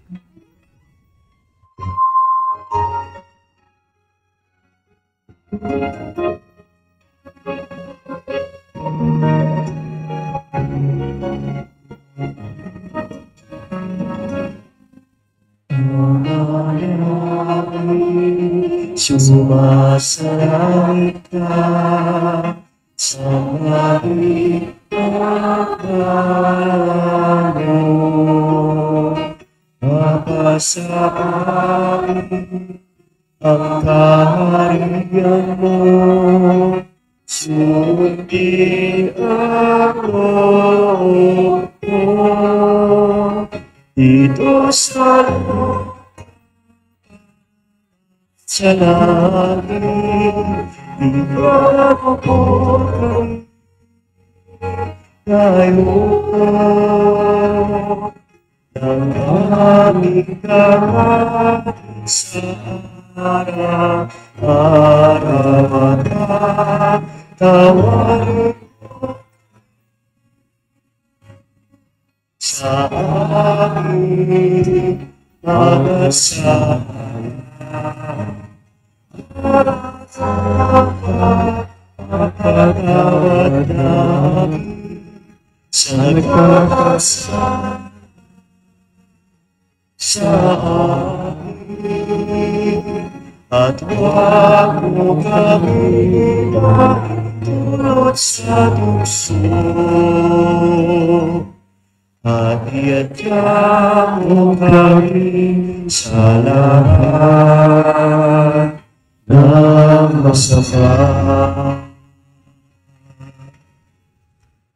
Sumasalangit ka sa aming pagkaano, mapasa amin ang kaharian mo, sundin ang loob mo, dito sa langit. Sa langit, ipagpupuri tayo ng aming kahasara, araw at tawarin sa amin. Pagkatawad namin sa nagkakasala sa amin, at huwag mo kami matulot sa tukso, at iadya mo kami sa lahat ng masama.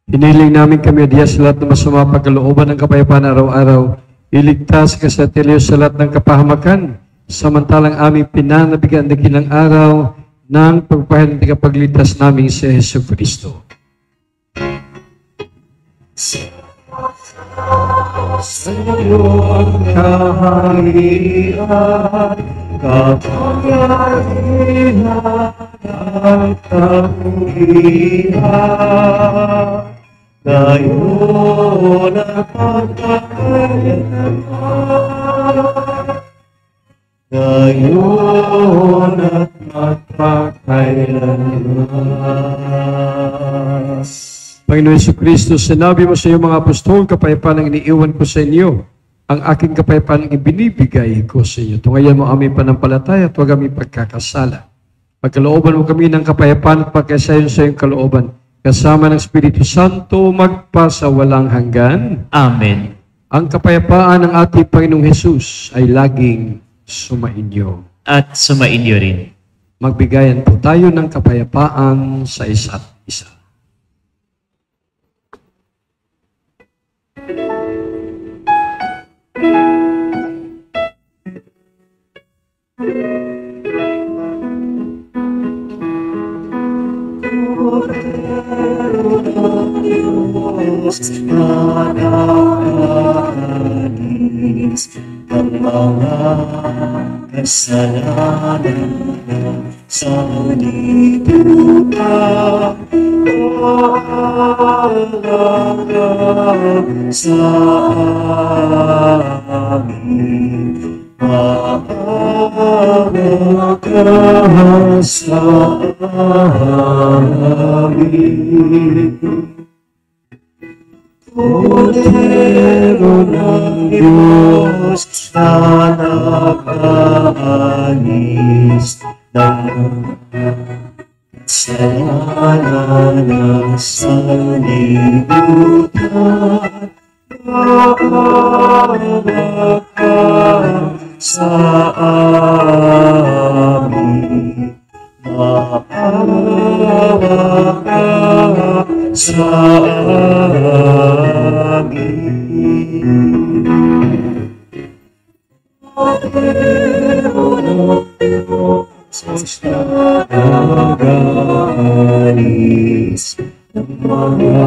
Hiniling namin kami diya sa lahat ng masama pagkalooban ng kapayapaan araw-araw. Iligtas ka sa Telyo sa lahat ng kapahamakan, samantalang aming pinanabigan ng kilang araw ng pagpapahin ng kapagligtas namin si Hesus Kristo. Sa iyo ang kaharian, kapangyarihan at kapulihan, ngayon at magpakailanman, ngayon at magpakailanman. Panginoon Jesucristo, sinabi mo sa iyong mga apostol, kapayapaan ang iniiwan ko sa inyo, ang aking kapayapaan ang ibinibigay ko sa inyo. Tungayan mo aming panampalataya at huwag aming pagkakasala. Pagkalooban mo kami ng kapayapaan at pagkasayon sa iyong kalooban, kasama ng Espiritu Santo, magpa sa walang hanggan. Amen. Ang kapayapaan ng ating Panginoong Hesus ay laging sumainyo. At sumainyo rin. Magbigayan po tayo ng kapayapaan sa isa't isa. Nanaalis ang mga kasalanan sa lipunan, maalaga sa amin, maalaga sa amin. Kordero ng Diyos na nakaalis ng kasalanan ng sanlibutan, maalaga sa amin, maalaga sa amin. Kordero ng Diyos na nakaalis ng mga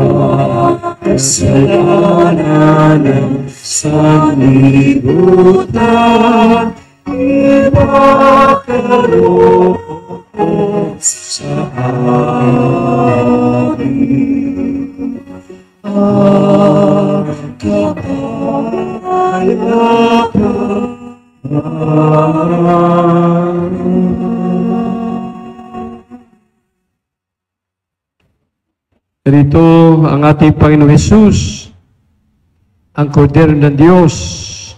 kasalanan ng sanlibutan, ipagkaloob sa amin ang kapayapaan. Narito ang ating Panginoong Hesus, ang Kordero ng Diyos,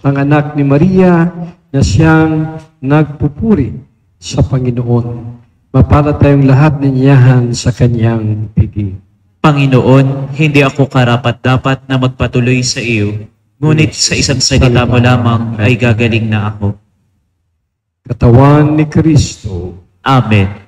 ang anak ni Maria na siyang nagpupuri sa Panginoon. Mapala tayong lahat ninyahan sa kanyang pigi. Panginoon, hindi ako karapat-dapat na magpatuloy sa iyo, ngunit sa isang salita mo lamang ay gagaling na ako. Katawan ni Kristo. Amen.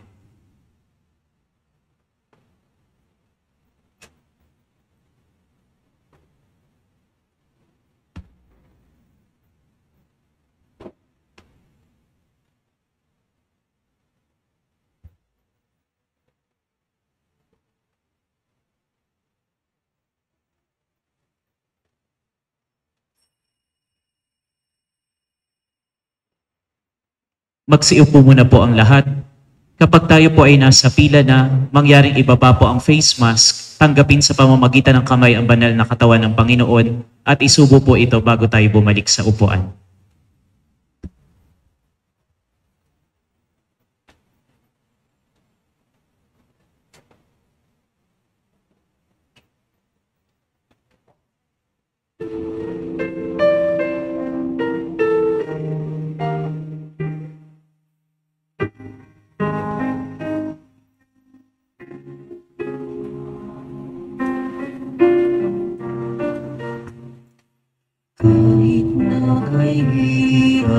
Magsiupo muna po ang lahat. Kapag tayo po ay nasa pila na, mangyaring ibaba po ang face mask, tanggapin sa pamamagitan ng kamay ang banal na katawan ng Panginoon at isubo po ito bago tayo bumalik sa upuan.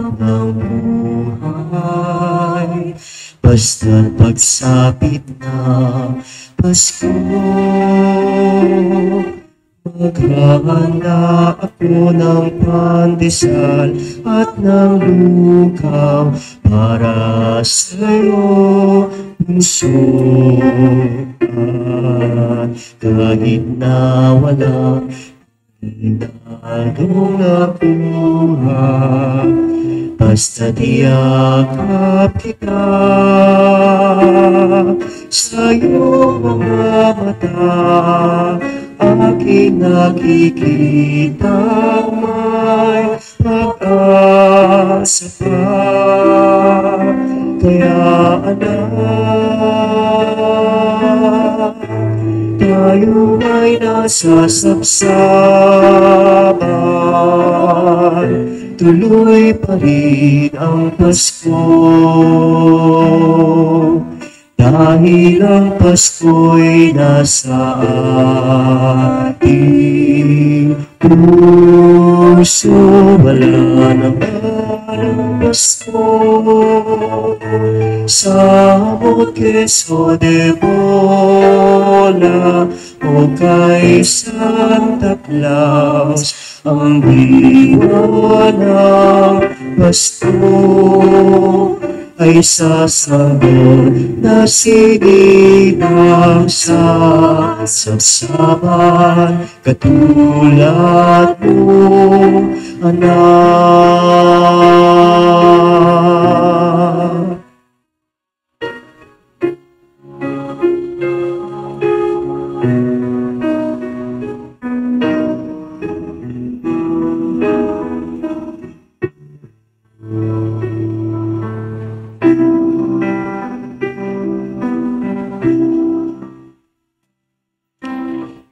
Hanap ng buhay, basta't pagsapit na Pasko. Maghahanda ako ng pandesal at ng lukaw para sa'yo, bunso. At kahit na walang hinalong nakuha, basta't iyakap kita sa iyong mga mata. Aking nakikita may pag-asa pa. Kaya anak, tayo ay nasa sabsaban, tuloy pa rin ang Pasko. Dahil ang Pasko'y nasa ating puso, wala naman ang Pasko sa Quezon de Bola o kay Santa Claus. Ang diwa ng Pasko ay sasagot na sinilang sa sabsaban, katulad mo, anak.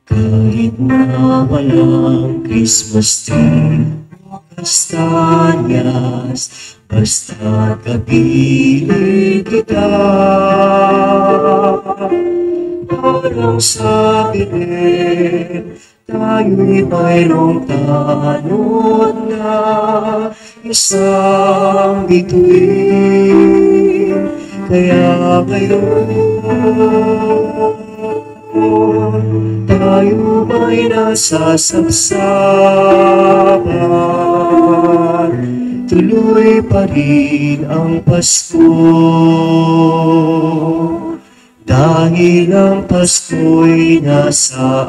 Kahit na walang Christmas tree o kastanyas, basta kapiling kita. Parang sabi rin, tayo'y mayroong tanod na isang bituin. Kaya ngayon, tayo may nasa sabsaban, tuloy pa rin ang Pasko. Dahil ang Pasko'y nasa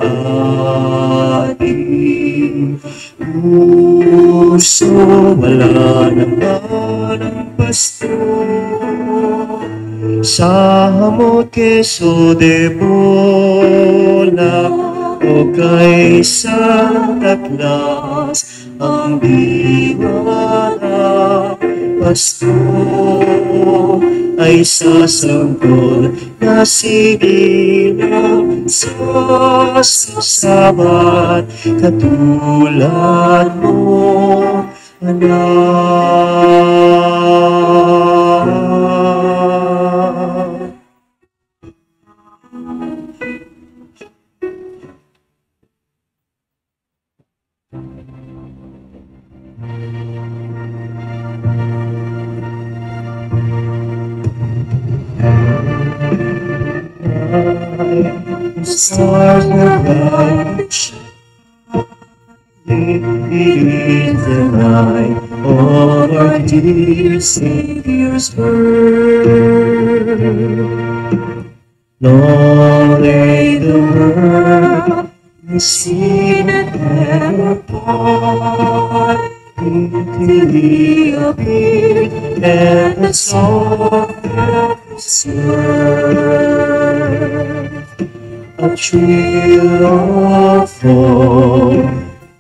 ating puso, wala naman ang Pasko sa Quezon de Bola o kay Santa Claus. Ang diwa ng Pasko ay sasanggol na sinilang sa sabsaban, katulad mo, anak. Stars are bright, it is the night of our dear Savior's birth. Long lay the world, receive it and apart, till He appeared, and the song of His word. A thrill of fall,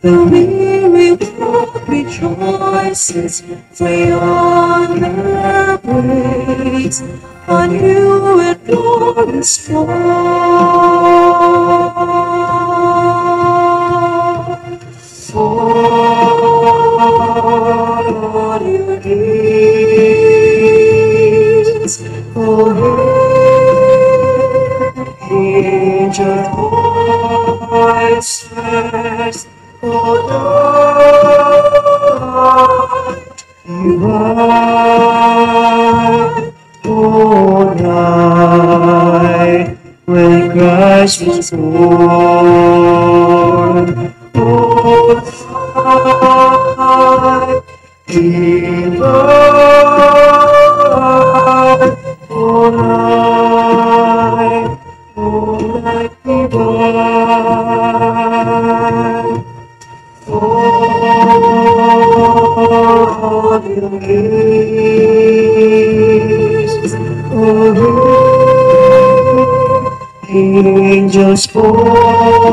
the weary world rejoices, free on their ways, a new and glorious fall. Fall on your knees, oh, angel voices, oh Lord, you are Christ was born. Oh, light divine, oh, light divine, all your grace, angels' voices,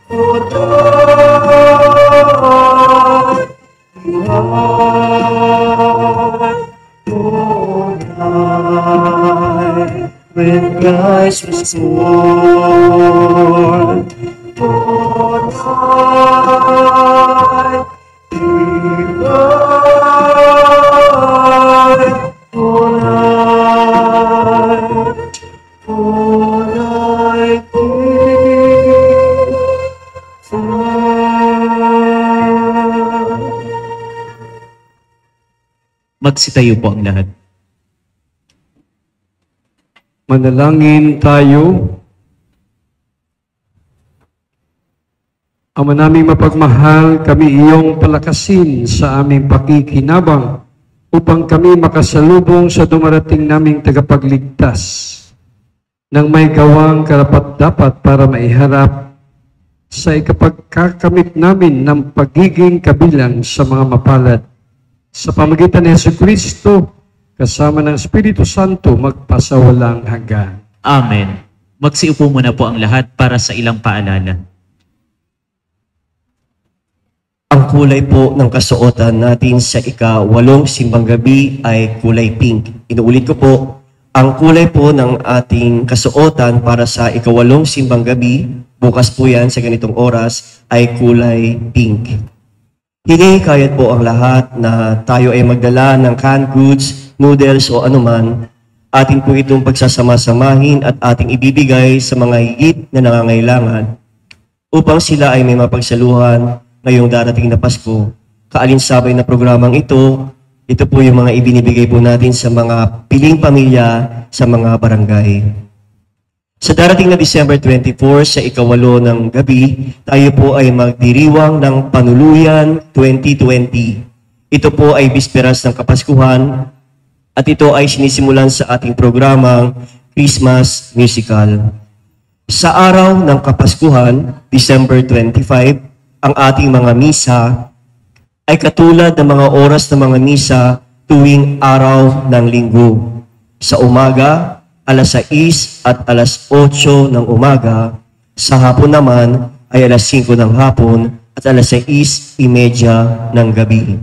oh, God, oh, night, when Christ was born, oh, night, divine, oh, night, oh, night, Magsitayo po ang lahat. Manalangin tayo. Ama naming mapagmahal, kami iyong palakasin sa aming pakikinabang upang kami makasalubong sa dumarating naming tagapagligtas nang may gawang karapat-dapat para maiharap sa ikapagkakamit namin ng pagiging kabilang sa mga mapalad. Sa pamagitan ni Jesucristo, kasama ng Espiritu Santo, magpasawalang hanggan. Amen. Magsiupo muna po ang lahat para sa ilang paalala. Ang kulay po ng kasuotan natin sa ika-8 simbang gabi ay kulay pink. Inuulit ko po, ang kulay po ng ating kasuotan para sa ika-8 simbang gabi, bukas po yan sa ganitong oras, ay kulay pink. Hinihikayat po ang lahat na tayo ay magdala ng canned goods, noodles o anuman. Atin po itong pagsasama-samahin at ating ibibigay sa mga higit na nangangailangan upang sila ay may mapagsaluhan ngayong darating na Pasko. Kaalinsabay na programang ito po yung mga ibinibigay po natin sa mga piling pamilya sa mga barangay. Sa darating na December 24 sa ika-8 ng gabi, tayo po ay magdiriwang ng Panuluyan 2020. Ito po ay bisperas ng Kapaskuhan at ito ay sinisimulan sa ating programang Christmas Musical. Sa araw ng Kapaskuhan, December 25, ang ating mga misa ay katulad ng mga oras ng mga misa tuwing araw ng linggo. Sa umaga, alas 6 at alas 8 ng umaga. Sa hapon naman ay alas 5 ng hapon at alas 6:30 ng gabi.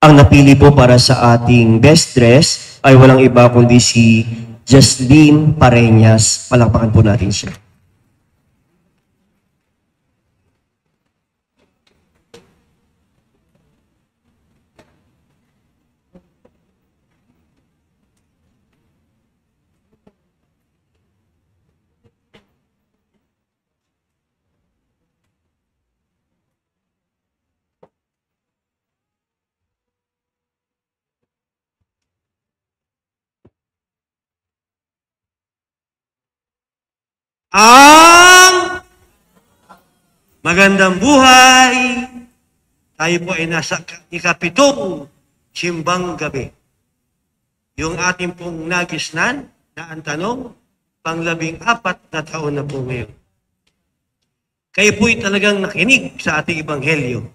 Ang napili po para sa ating best dress ay walang iba kundi si Jasleen Pareñas. Palakpakan po natin siya. Ang magandang buhay. Tayo po ay nasa ika-7 simbang gabi. Yung ating pong nagisnan na ang tanong, pang-14 na taon na po ngayon. Kayo po'y talagang nakinig sa ating ebanghelyo.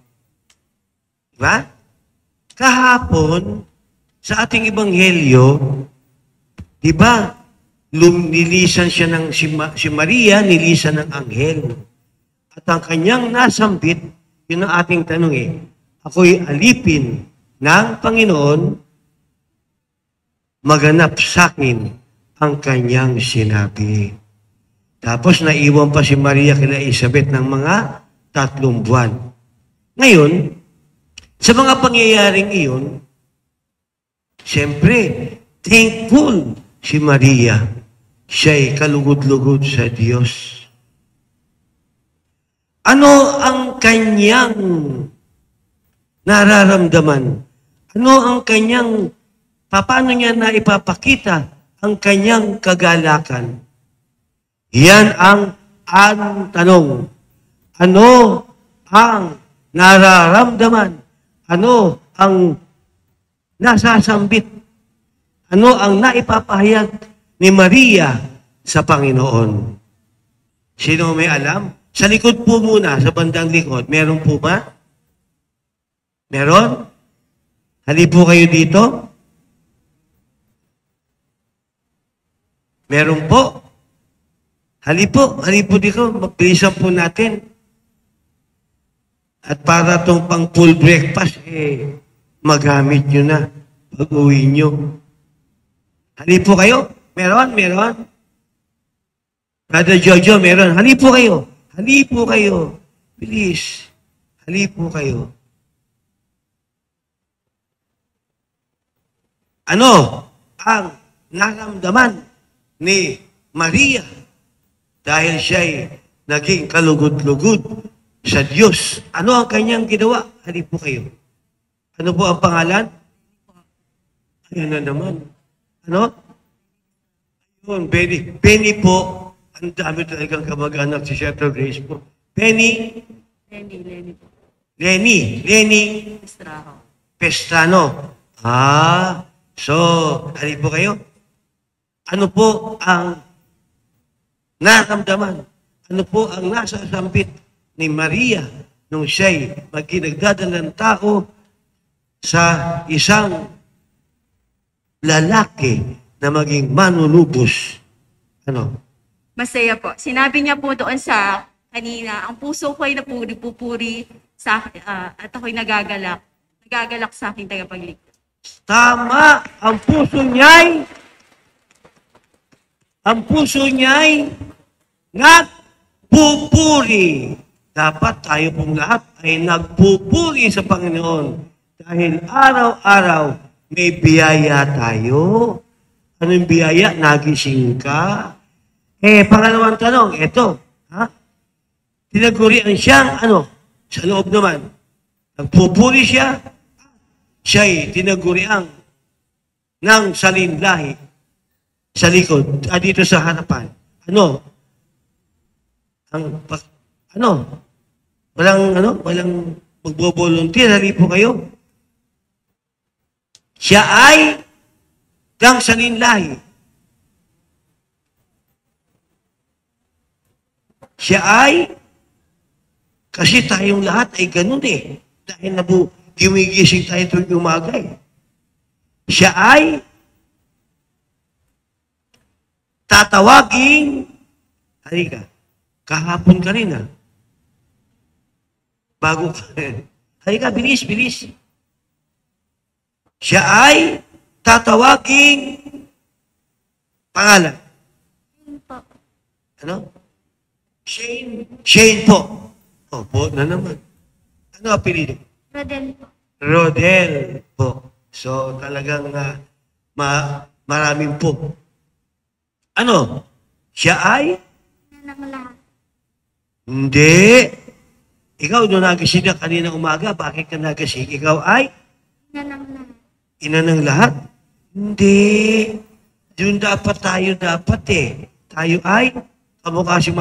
Diba? Kahapon, sa ating ebanghelyo, diba, nilisan siya ng si Maria, nilisan ng anghel. At ang kanyang nasambit, yun ang ating tanong ako'y alipin ng Panginoon, maganap sa akin ang kanyang sinabi. Tapos naiwan pa si Maria kina Elizabeth ng mga 3 buwan. Ngayon, sa mga pangyayaring iyon, siyempre, thankful si Maria. Siya'y kalugod-lugod sa Diyos. Ano ang kanyang nararamdaman? Ano ang kanyang, paano niya na ipapakita ang kanyang kagalakan? Yan ang tanong. Ano ang nararamdaman? Ano ang nasasambit? Ano ang naipapahayag ni Maria sa Panginoon? Sino may alam? Sa likod po muna, sa bandang likod, meron po ba? Meron? Hali po kayo dito? Meron po? Hali po dito, mabilisan po natin. At para itong pang full breakfast, magamit nyo na pag-uwi nyo. Hali po kayo? Meron? Brother Jojo, meron. Hali po kayo. Bilis. Hali po kayo. Ano ang naramdaman ni Maria dahil siya'y naging kalugod-lugod sa Diyos? Ano ang kanyang ginawa? Hali po kayo. Ano po ang pangalan? Ayan na naman. Ano? Ayun, Benny po. Ang dami talagang kamag-anak si Shepherd Grace po. Lenny po. Lenny. Pestrano. So, hali po kayo. Ano po ang naramdaman? Ano po ang nasasambit ni Maria nung siya'y magkinagdadalang tao sa isang lalaki na maging manunubos? Ano? Masaya po. Sinabi niya po doon sa kanina, ang puso ko ay napupuri sa at ako'y nagagalak sa aking tagapagligtas. Tama! Ang puso niya'y nagpupuri. Dapat tayo pong lahat ay nagpupuri sa Panginoon dahil araw-araw may biyaya tayo. Anong biyaya? Nagising ka. Pangalawang tanong, ito. Tinagurian siyang sa loob naman. Nagpupuri siya. Siya'y tinagurian ng salinlahi sa likod, dito sa harapan. Walang magbo-volunteer. Hali po kayo. Siya ay ng salinlahi. Siya ay, kasi tayong lahat ay ganun dahil gumigising tayo tuwing umaga Siya ay tatawaging, halika, kahapon ka rin bago ka, halika, bilis. Siya ay tatawaging pangalan. Ano? Shane po. Po na naman. Ano apelido? Rodel po. So talagang maraming po. Ano? Siya ay? Hindi. Ikaw doon nagising na kanina umaga. Bakit ka nagising? Ikaw ay? Ina ng lahat? Hindi. Doon dapat tayo Tayo ay? Kamukha si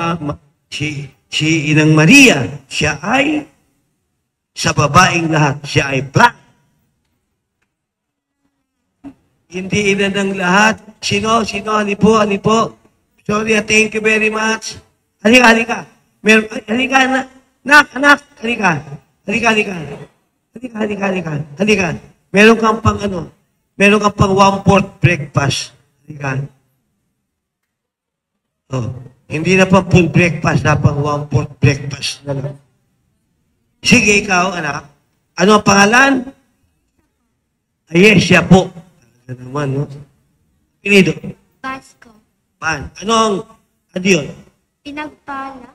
Inang Maria, siya ay sa babaeng lahat, siya ay black. Hindi ina ng lahat. Sino? Hali po. Sorry, thank you very much. Halika. Halika, anak. Halika. Meron kang pang 1/4 breakfast. Halika. Hindi na pa full breakfast, na pang 1/4 breakfast na lang. Sige, ikaw, anak. Ano ang pangalan? Yes, siya po. Talaga naman, no? Pinido. Pasko. Ano yun? Pinagpala.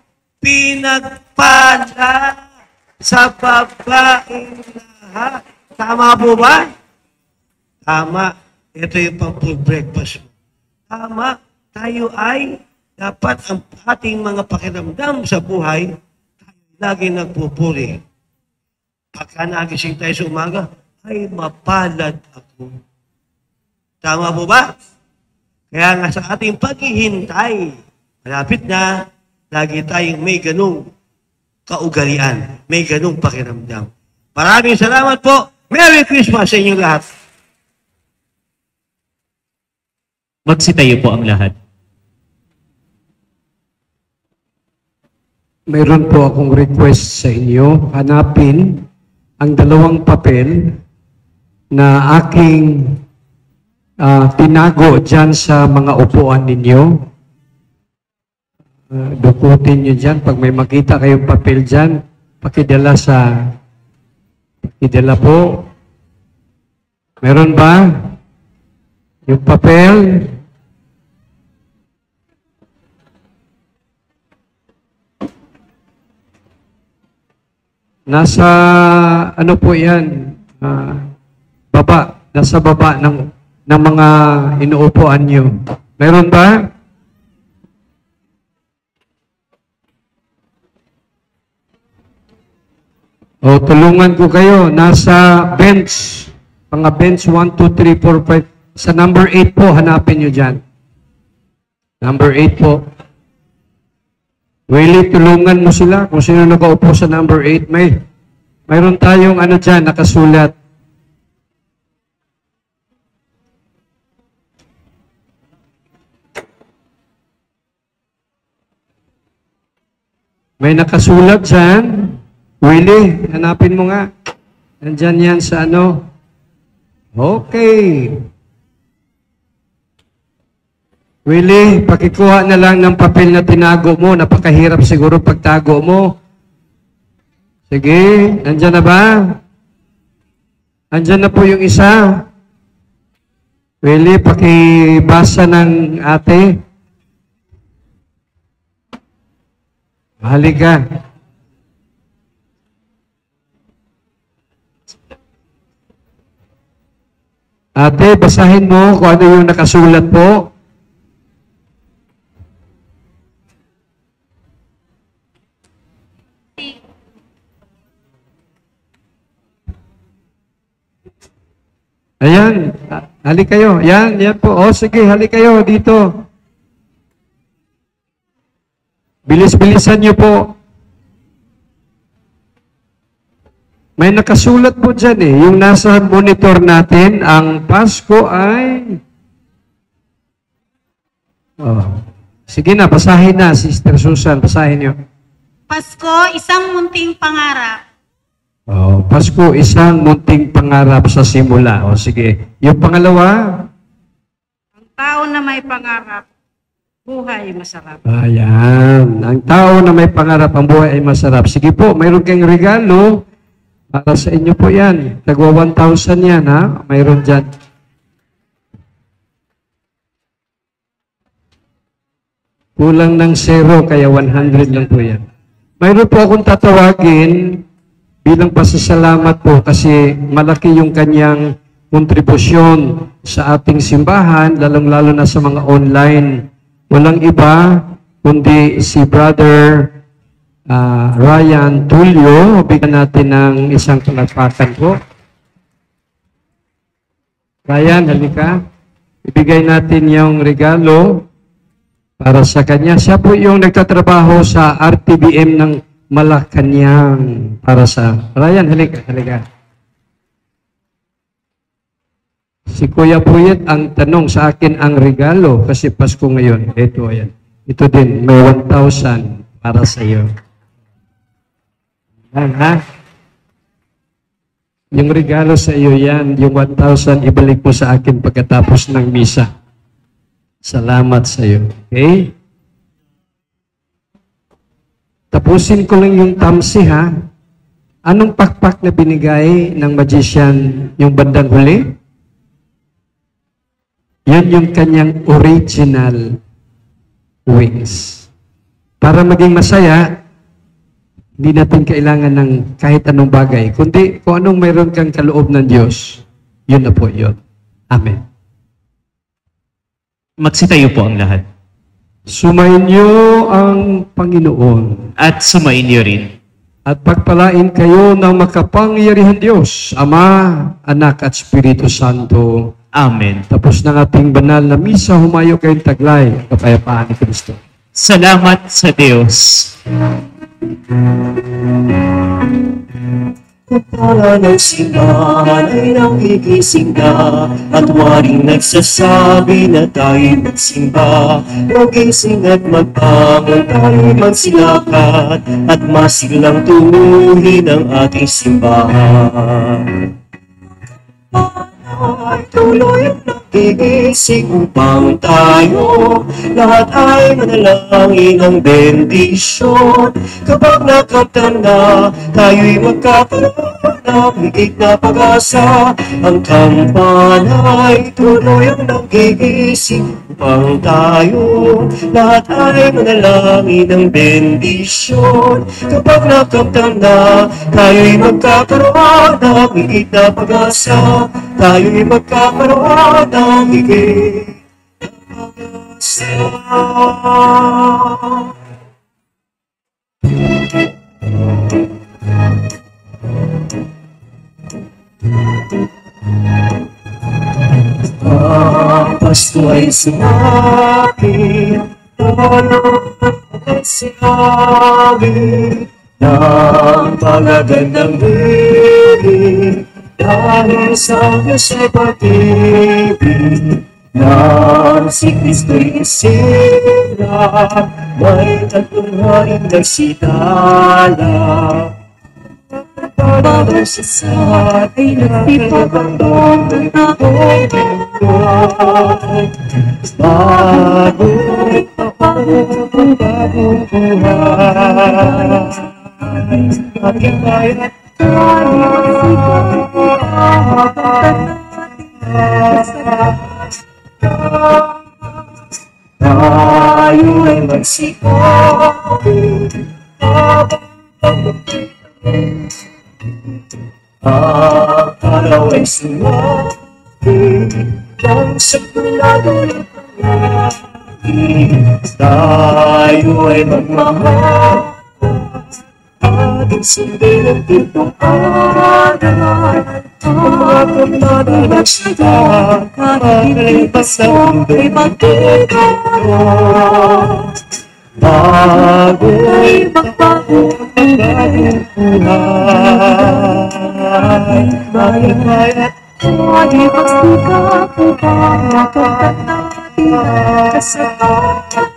Sa babaeng lahat. Tama po ba? Tama. Ito yung pang full breakfast mo. Tama. Tayo ay dapat ang ating mga pakiramdam sa buhay, tayo lagi nagpupuri. Pagka nagising tayo sa umaga, ay mapalad ako. Tama po ba? Kaya nga sa ating paghihintay, malapit na, lagi tayong may ganung kaugalian, may ganung pakiramdam. Maraming salamat po. Merry Christmas sa inyong lahat. Magsitayo po ang lahat. Mayroon po akong request sa inyo. Hanapin ang dalawang papel na aking tinago dyan sa mga upuan ninyo. Dukutin nyo dyan. Pag may makita kayong papel dyan, pakidala po. Meron ba? Yung papel? Nasa, ano po yan? Baba. Nasa baba ng mga inuupuan nyo. Meron ba? O, tulungan ko kayo. Nasa bench. Mga bench 1, 2, 3, 4, 5. Sa number 8 po, hanapin nyo dyan. Number 8 po. Willie, tulungan mo sila kung sino nakaupo sa number 8. Mayroon tayong ano dyan, nakasulat. May nakasulat dyan. Willie, hanapin mo nga. Nandyan yan sa ano. Okay. Willie, pakikuha na lang ng papel na tinago mo. Napakahirap siguro pagtago mo. Sige, nandyan na ba? Nandyan na po yung isa. Willie, pakibasa ng ate. Halika. Ate, basahin mo kung ano yung nakasulat po. Ayan, halik kayo. Yan po. O sige, halik kayo dito. Bilis-bilisan niyo po. May nakasulat po dyan eh. Yung nasa monitor natin, ang Pasko ay... Oh. Sige na, basahin na, Sister Susan. Basahin niyo. Pasko, isang munting pangarap. Oh, Pasko, isang munting pangarap sa simula. O sige. Yung pangalawa? Ang tao na may pangarap, buhay masarap. Ayan. Ang tao na may pangarap, ang buhay ay masarap. Sige po, mayroon kayong regalo. Para sa inyo po yan. Tagwa 1,000 yan, ha? Mayroon dyan. Kulang ng 0, kaya 100 lang po yan. Mayroon po akong tatawagin bilang pasasalamat po kasi malaki yung kanyang kontribusyon sa ating simbahan, lalong-lalo na sa mga online. Walang iba, kundi si Brother Ryan Tulio. Bigyan natin ng isang palakpakan po. Ryan, halika. Ibigay natin yung regalo para sa kanya. Siya po yung nagtatrabaho sa RTBM ng Malacanang para sa... Ryan, halika. Si Kuya Puyet ang tanong sa akin ang regalo kasi Pasko ngayon. Ito, ayan. Ito din, may 1,000 para sa iyo. Yan, ha? Yung regalo sa iyo yan, yung 1,000, ibalik mo sa akin pagkatapos ng misa. Salamat sa iyo. Okay? Tapusin ko lang yung tamsi, ha? Anong pakpak na binigay ng magician yung bandang huli? Yan yung kanyang original wings. Para maging masaya, hindi natin kailangan ng kahit anong bagay, kundi kung anong mayroon kang kaloob ng Diyos, yun na po yun. Amen. Magsitayo po ang lahat. Sumainyo ang Panginoon. At sumainyo rin. At pagpalain kayo ng makapangyarihan Diyos, Ama, Anak at Espiritu Santo. Amen. Tapos ng ating banal na misa, humayo kayong taglay ang kapayapaan ni Kristo. Salamat sa Diyos. Para ng simbahan ay nakikisigla at waring nagsasabi na tayo'y magsimba. Magising at magbangon tayo'y magsilakat at masiglang tumuhin ang ating simbahan. Ay tuloy ang nagigising upang tayo lahat ay manalangin ng bendisyon. Kapag nakamtan na, tayo'y magkakaroon ng higit na pag-asa. Ang kampanay tuloy ang nagigising upang tayo lahat ay manalangin ng bendisyon. Kapag nakamtan na, tayo'y magkakaroon ng higit na pag-asa. Tayo'y magkakaroon ng higit na pag-asa. Ang Pasko ay sinabi, ay sinabi ng magagandang bibig. Dahil sa Diyos ay pag-ibig na si Kristo'y isila, may tatlong haring nagsitala. Bawat isa ay nagpipagandong ng aking buhay. Bagong buhay. Aking bayan tayo ay magsikabi ang araw ay sumabi ng sigurado ng pangalabi. Tayo ay magmahal ating sundin ng pitong aral. Ang mga kamada nagsigahan, kakalipas ng mundo ay magkikaroon. Bago'y magbago ang bagong buhay. Maligayat ay magsikap upang makamtan natin ang kasalanan.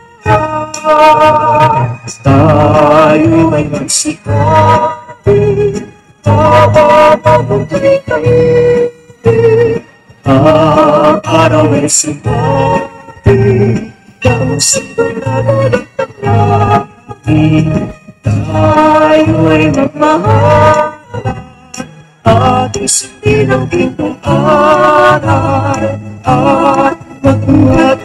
Tayo ay magsikapi, magbabagay kayo. Ang araw ay sumabi, ang sigurado ng panglabi. Tayo ay magmahal, ating sundin ang pintong aral, at magbuhat